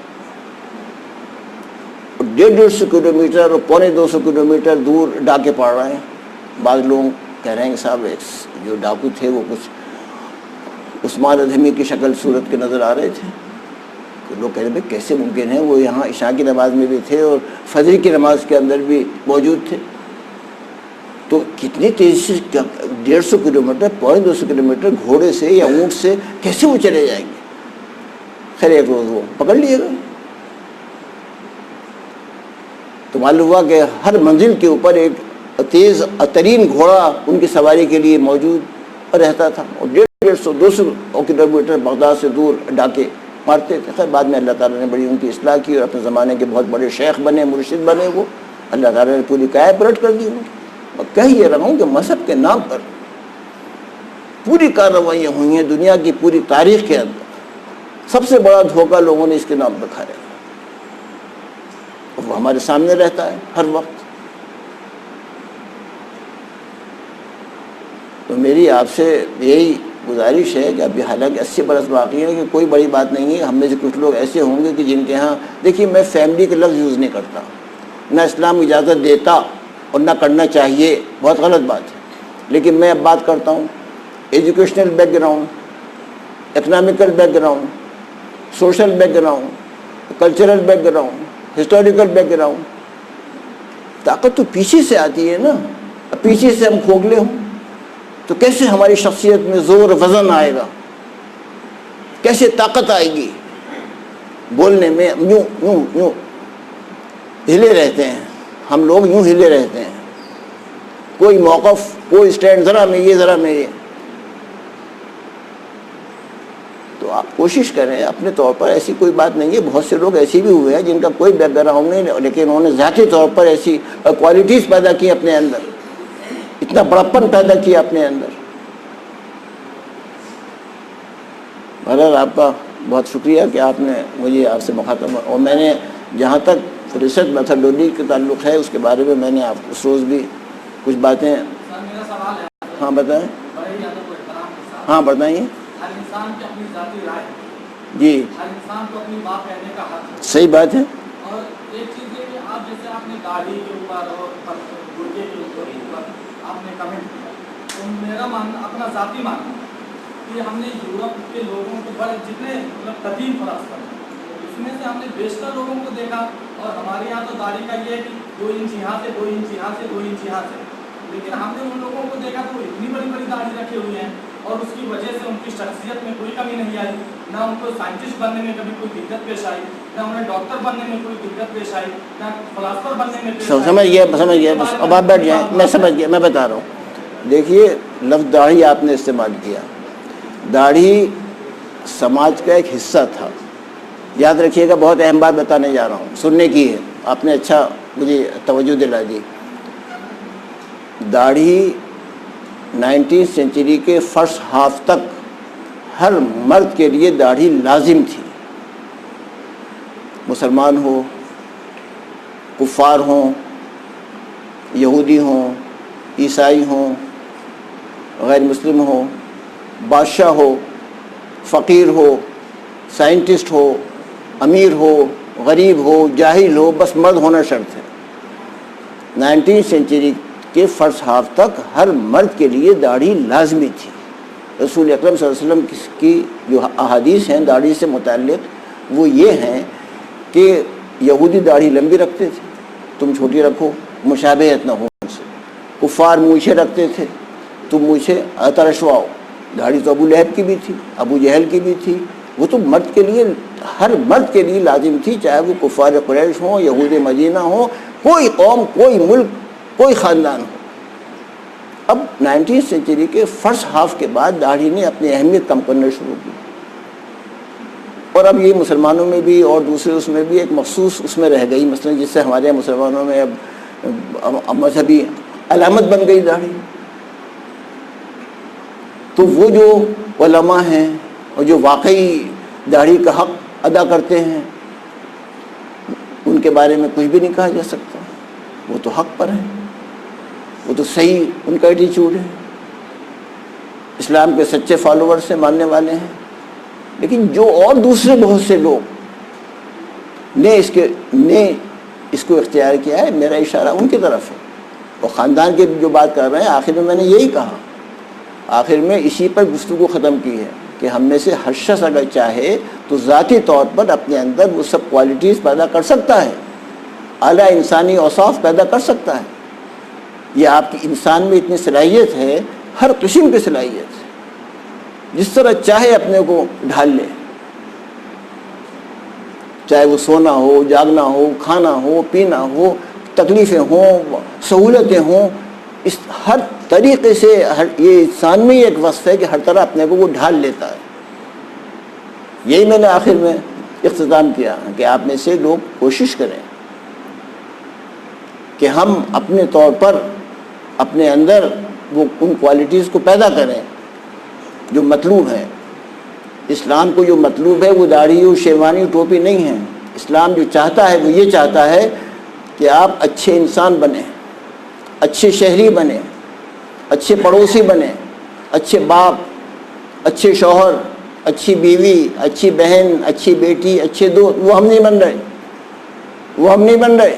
150 کلومیٹر اور 250 کلومیٹر دور ڈاکے پڑ رہے ہیں. بعض لوگ کہہ رہے ہیں کہ صاحب جو ڈاکو تھے وہ کچھ عثمان ادہمی کی شکل صورت کے نظر آ رہے تھے. لوگ کہہ رہے ہیں کیسے ممکن ہے، وہ یہاں عشاء کی نماز میں بھی تھے اور فجر کی نماز کے اندر بھی موجود تھے. تو کتنی تیزی سے 150 کلومیٹر 250 کلومیٹر گھوڑے سے یا اونٹ سے کیسے وہ چلے جائیں گے؟ خیر ایک روز وہ پکڑ لیے گئے. تو معلوم ہوا کہ ہر منزل کے اوپر ایک تیز ترین گھوڑا ان کی سواری کے لیے موجود رہتا تھا اور 150-200 کلومیٹر بغداد سے دور ڈاکے مارتے تھے. خیر بعد میں اللہ تعالیٰ نے بڑی ان کی اصلاح کی اور اپنے زمانے کے بہت بڑے شیخ بنے، مرشد بنے. وہ اللہ تعالیٰ نے پوری کائے پلٹ کر دی. اور کہہ یہ رہا ہوں کہ مذہب کے نام پر پوری کارروائیاں ہوئی ہیں دنیا کی پوری تاریخ کے اندر. سب سے بڑا دھوکہ لوگوں نے اس کے نام پر کھایا، وہ ہمارے سامنے رہتا ہے ہر وقت. تو میری آپ سے یہی گزارش ہے کہ ابھی حالانکہ 80 برس باقی ہے کہ کوئی بڑی بات نہیں ہے. ہم میں سے کچھ لوگ ایسے ہوں گے کہ جن کے ہاں دیکھیے میں فیملی کے لفظ یوز نہیں کرتا، نہ اسلام اجازت دیتا اور نہ کرنا چاہیے، بہت غلط بات ہے. لیکن میں اب بات کرتا ہوں educational back ground, economical back ground, social back ground, cultural back ground, historical back ground. طاقت تو پیچھے سے آتی ہے نا. اب پیچھے سے ہم کھوکھلے ہوں تو کیسے ہماری شخصیت میں زور وزن آئے گا، کیسے طاقت آئے گی؟ بولنے میں یوں یوں یوں ہلے رہتے ہیں ہم لوگ، یوں ہلے رہتے ہیں. کوئی موقف، کوئی اسٹینڈ، ذرا میں یہ ذرا میں یہ. تو آپ کوشش کریں اپنے طور پر. ایسی کوئی بات نہیں ہے، بہت سے لوگ ایسے بھی ہوئے ہیں جن کا کوئی بیک گراؤنڈ نہیں، لیکن انہوں نے ذاتی طور پر ایسی کوالٹیز پیدا کی اپنے اندر، اتنا بڑپن پیدا کیا اپنے اندر. بہرحال آپ کا بہت شکریہ کہ آپ نے مجھے آپ سے مخاطب، اور میں نے جہاں تک ریسرچ میتھڈولوجی کے تعلق ہے اس کے بارے میں نے آپ کو روز بھی کچھ باتیں. میرا سوال ہے. ہاں بتائیں. بڑے ہی ادب و احترام کے ساتھ. ہاں بتائیے. ہر انسان کی اپنی ذاتی رائے ہے. جی ہر انسان کو اپنی بات کہنے کا حق ہے. صحیح بات ہے. اور ایک چیز یہ کہ آپ جیسے آپ نے داڑھی کے اوپر اور گرگے کے اوپر آپ نے کمنٹ کیا، تو میرا ماننا، اپنا ذاتی ماننا کہ ہم نے یورپ کے لوگوں کو بڑے جتنے مطلب قدیم فلاسفر ہیں اس میں سے ہم نے بیشتر لوگوں کو دیکھا، اور ہمارے یہاں تو داڑھی کا یہ ہے کہ 2 انچ یہاں سے 2 انچ یہاں سے 2 انچ یہاں سے، لیکن ہم نے ان لوگوں کو دیکھا تو وہ اتنی بڑی بڑی داڑھی رکھے ہوئے ہیں اور اس کی وجہ سے ان کی شخصیت میں کوئی کمی نہیں آئی، نہ ان کو سائنٹسٹ بننے میں کبھی کوئی دقت پیش آئی، نہ انہیں ڈاکٹر بننے میں کوئی دقت پیش آئی، نہ فلاسفر بننے میں پیش آئی. سمجھ گیا بس اب آپ بیٹھ جائیں. میں سمجھ گیا، میں بتا رہا ہوں. دیکھیے لفظ داڑھی آپ نے استعمال کیا. داڑھی سماج کا ایک حصہ تھا. یاد رکھیے گا، بہت اہم بات بتانے جا رہا ہوں، سننے کی ہے. آپ نے اچھا مجھے توجہ دلا دی. داڑھی 19 سینچری کے فرسٹ ہاف تک ہر مرد کے لیے داڑھی لازم تھی. مسلمان ہو، کفار ہوں، یہودی ہوں، عیسائی ہوں، غیر مسلم ہو، بادشاہ ہو، فقیر ہو، سائنٹسٹ ہو، امیر ہو، غریب ہو، جاہل ہو، بس مرد ہونا شرط ہے۔ 19 سینچری کے فرسٹ ہاف تک ہر مرد کے لیے داڑھی لازمی تھی۔ رسول اکرم صلی اللہ علیہ وسلم کی جو احادیث ہیں داڑھی سے متعلق وہ یہ ہیں کہ یہودی داڑھی لمبی رکھتے تھے، تم چھوٹی رکھو، مشابہت نہ ہو ان سے۔ کفار مونچھیں رکھتے تھے، تم مونچھیں ترشواؤ۔ داڑھی تو ابو لہب کی بھی تھی، ابو جہل کی بھی تھی، وہ تو مرد کے لیے، ہر مرد کے لیے لازم تھی، چاہے وہ کفار قریش ہوں، یہود مدینہ ہوں، کوئی قوم، کوئی ملک، کوئی خاندان ہو۔ اب 19 سینچری کے فرسٹ ہاف کے بعد داڑھی نے اپنی اہمیت کم کرنا شروع کی، اور اب یہ مسلمانوں میں بھی اور دوسرے اس میں بھی ایک مخصوص اس میں رہ گئی، مثلا جس سے ہمارے مسلمانوں میں اب مذہبی علامت بن گئی داڑھی۔ تو وہ جو علماء ہیں اور جو واقعی داڑھی کا حق ادا کرتے ہیں ان کے بارے میں کچھ بھی نہیں کہا جا سکتا، وہ تو حق پر ہیں، وہ تو صحیح ان کا ایٹیچیوڈ ہے، اسلام کے سچے فالوور سے ماننے والے ہیں۔ لیکن جو اور دوسرے بہت سے لوگ نے اس کو اختیار کیا ہے، میرا اشارہ ان کی طرف ہے۔ اور خاندان کی جو بات کر رہے ہیں، آخر میں نے یہی کہا، آخر میں اسی پر گفتگو ختم کی ہے کہ ہم میں سے ہر شخص اگر چاہے تو ذاتی طور پر اپنے اندر وہ سب کوالٹیز پیدا کر سکتا ہے، اعلیٰ انسانی اوصاف پیدا کر سکتا ہے۔ یہ آپ کی انسان میں اتنی صلاحیت ہے، ہر قسم کی صلاحیت ہے، جس طرح چاہے اپنے کو ڈھال لے، چاہے وہ سونا ہو، جاگنا ہو، کھانا ہو، پینا ہو، تکلیفیں ہوں، سہولتیں ہوں، اس ہر طریقے سے یہ انسان میں ایک وصف ہے کہ ہر طرح اپنے کو وہ ڈھال لیتا ہے۔ یہی میں نے آخر میں اختتام کیا کہ آپ میں سے لوگ کوشش کریں کہ ہم اپنے طور پر اپنے اندر وہ ان کوالٹیز کو پیدا کریں جو مطلوب ہیں۔ اسلام کو جو مطلوب ہے وہ داڑھی و شیروانی و ٹوپی نہیں ہے۔ اسلام جو چاہتا ہے وہ یہ چاہتا ہے کہ آپ اچھے انسان بنیں، اچھے شہری بنیں، اچھے پڑوسی بنیں، اچھے باپ، اچھے شوہر، اچھی بیوی، اچھی بہن، اچھی بیٹی، اچھے دوست۔ وہ ہم نہیں بن رہے، وہ ہم نہیں بن رہے۔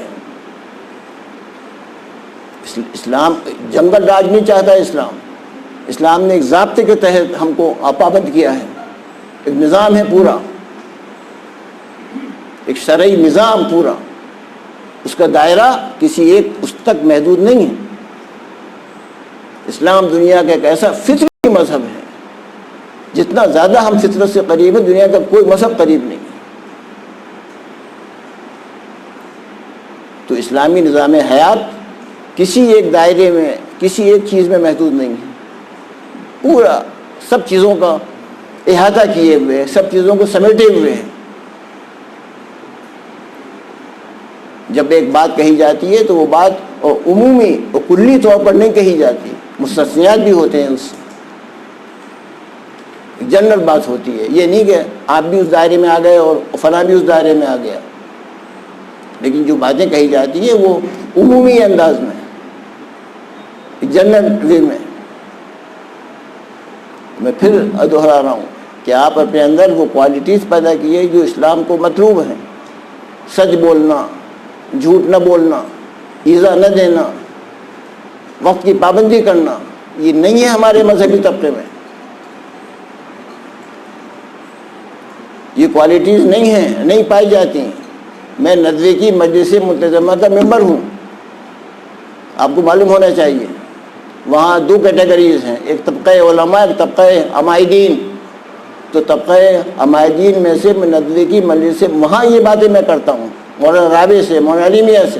اسلام جنگل راج نہیں چاہتا۔ اسلام نے ایک ضابطے کے تحت ہم کو پابند کیا ہے، ایک نظام ہے پورا، ایک شرعی نظام پورا، اس کا دائرہ کسی ایک اس تک محدود نہیں ہے۔ اسلام دنیا کا ایک ایسا فطری مذہب ہے، جتنا زیادہ ہم فطرت سے قریب ہیں دنیا کا کوئی مذہب قریب نہیں ہے۔ تو اسلامی نظام حیات کسی ایک دائرے میں، کسی ایک چیز میں محدود نہیں ہے، پورا سب چیزوں کا احاطہ کیے ہوئے، سب چیزوں کو سمیٹے ہوئے ہیں۔ جب ایک بات کہی جاتی ہے تو وہ بات عمومی اور کلی طور پر نہیں کہی جاتی، مستثنیات بھی ہوتے ہیں، اس سے جنرل بات ہوتی ہے۔ یہ نہیں کہ آپ بھی اس دائرے میں آ گئے اور فلاں بھی اس دائرے میں آ گیا، لیکن جو باتیں کہی جاتی ہیں وہ عمومی انداز میں، جنرل وے میں۔ میں پھر دہرا رہا ہوں کہ آپ اپنے اندر وہ کوالٹیز پیدا کیے جو اسلام کو مطلوب ہیں۔ سچ بولنا، جھوٹ نہ بولنا، ایذا نہ دینا، وقت کی پابندی کرنا، یہ نہیں ہے ہمارے مذہبی طبقے میں، یہ کوالٹیز نہیں ہیں، نہیں پائی جاتی ہیں۔ میں ندوے کی مجلس منتظمہ کا ممبر ہوں، آپ کو معلوم ہونا چاہیے۔ وہاں دو کیٹیگریز ہیں، ایک طبقہ علماء، ایک طبقہ عمائدین۔ تو طبقہ عمائدین میں سے میں ندوے کی مجلس سے وہاں یہ باتیں میں کرتا ہوں، مولانا رابع سے، مولانا علی میاں سے،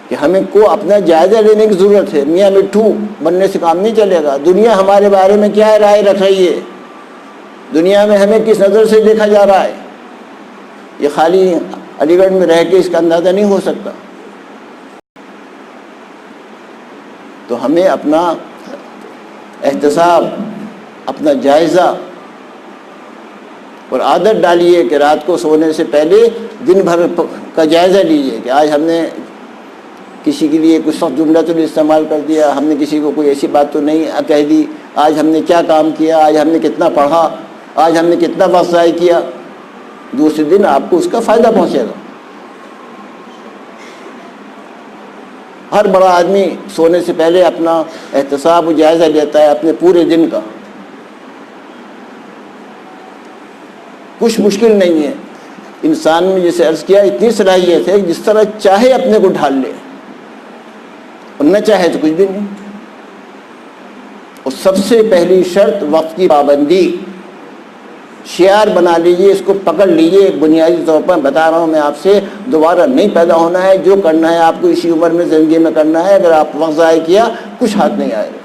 کہ ہمیں کو اپنا جائزہ لینے کی ضرورت ہے۔ میاں مٹھو بننے سے کام نہیں چلے گا۔ دنیا ہمارے بارے میں کیا رائے رکھ رہی ہے، دنیا میں ہمیں کس نظر سے دیکھا جا رہا ہے، یہ خالی علی گڑھ میں رہ کے اس کا اندازہ نہیں ہو سکتا۔ تو ہمیں اپنا احتساب، اپنا جائزہ اور عادت ڈالیے کہ رات کو سونے سے پہلے دن بھر کا جائزہ لیجیے کہ آج ہم نے کسی کے لیے کچھ سخت جملہ تو نہیں استعمال کر دیا، ہم نے کسی کو کوئی ایسی بات تو نہیں کہہ دی، آج ہم نے کیا کام کیا، آج ہم نے کتنا پڑھا، آج ہم نے کتنا وقت ضائع کیا، دوسرے دن آپ کو اس کا فائدہ پہنچے گا۔ ہر بڑا آدمی سونے سے پہلے اپنا احتساب و جائزہ لیتا ہے اپنے پورے دن کا۔ کچھ مشکل نہیں ہے، انسان میں جیسے عرض کیا اتنی صلاحیت ہے جس طرح چاہے اپنے کو ڈھال لے اور نہ چاہے تو کچھ بھی نہیں۔ اور سب سے پہلی شرط وقت کی پابندی، شعار بنا لیجئے، اس کو پکڑ لیجئے، بنیادی طور پر بتا رہا ہوں میں آپ سے، دوبارہ نہیں پیدا ہونا ہے، جو کرنا ہے آپ کو اسی عمر میں زندگی میں کرنا ہے۔ اگر آپ وقت ضائع کیا کچھ ہاتھ نہیں آئے گا،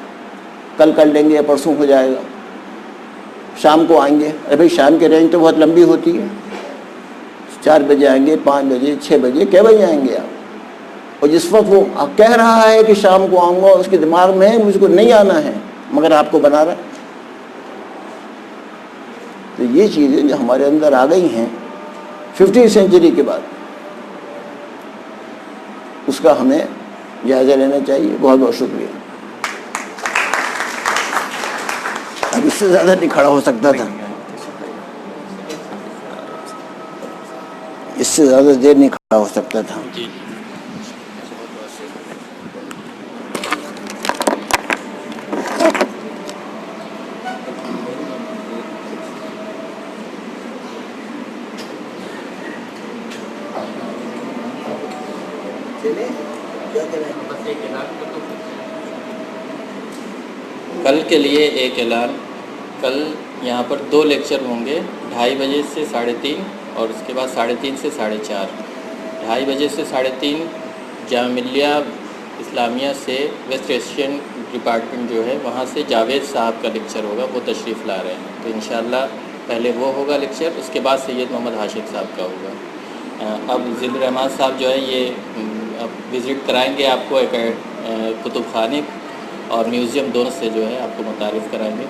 کل کر لیں گے، پرسوں ہو جائے گا، شام کو آئیں گے، ارے بھائی شام کی رینج تو بہت لمبی ہوتی ہے، 4 بجے آئیں گے، 5 بجے، 6 بجے، کئے بجے آئیں گے آپ؟ اور جس وقت وہ کہہ رہا ہے کہ شام کو آؤں گا، اس کے دماغ میں ہے مجھ کو نہیں آنا ہے، مگر آپ کو بنا رہا ہے۔ تو یہ چیزیں جو ہمارے اندر آ گئی ہیں 50 سینچری کے بعد، اس کا ہمیں جائزہ لینا چاہیے۔ بہت بہت شکریہ۔ اب اس سے زیادہ نہیں کھڑا ہو سکتا تھا، اس سے زیادہ دیر نہیں کھڑا ہو سکتا تھا۔ کل کے لیے ایک اعلان، کل یہاں پر 2 لیکچر ہوں گے، 2:30 بجے سے 3:30 اور اس کے بعد 3:30 سے 4:30۔ 2:30 بجے سے 3:30 جامعہ ملیہ اسلامیہ سے ویسٹ ایشین ڈپارٹمنٹ جو ہے وہاں سے جاوید صاحب کا لیکچر ہوگا، وہ تشریف لا رہے ہیں، تو انشاءاللہ پہلے وہ ہوگا لیکچر، اس کے بعد سید محمد حاشق صاحب کا ہوگا۔ اب ذل الرحمان صاحب جو ہے یہ اب وزٹ کرائیں گے آپ کو کتب خانے اور میوزیم دونوں سے جو ہے آپ کو متعارف کرائیں گے۔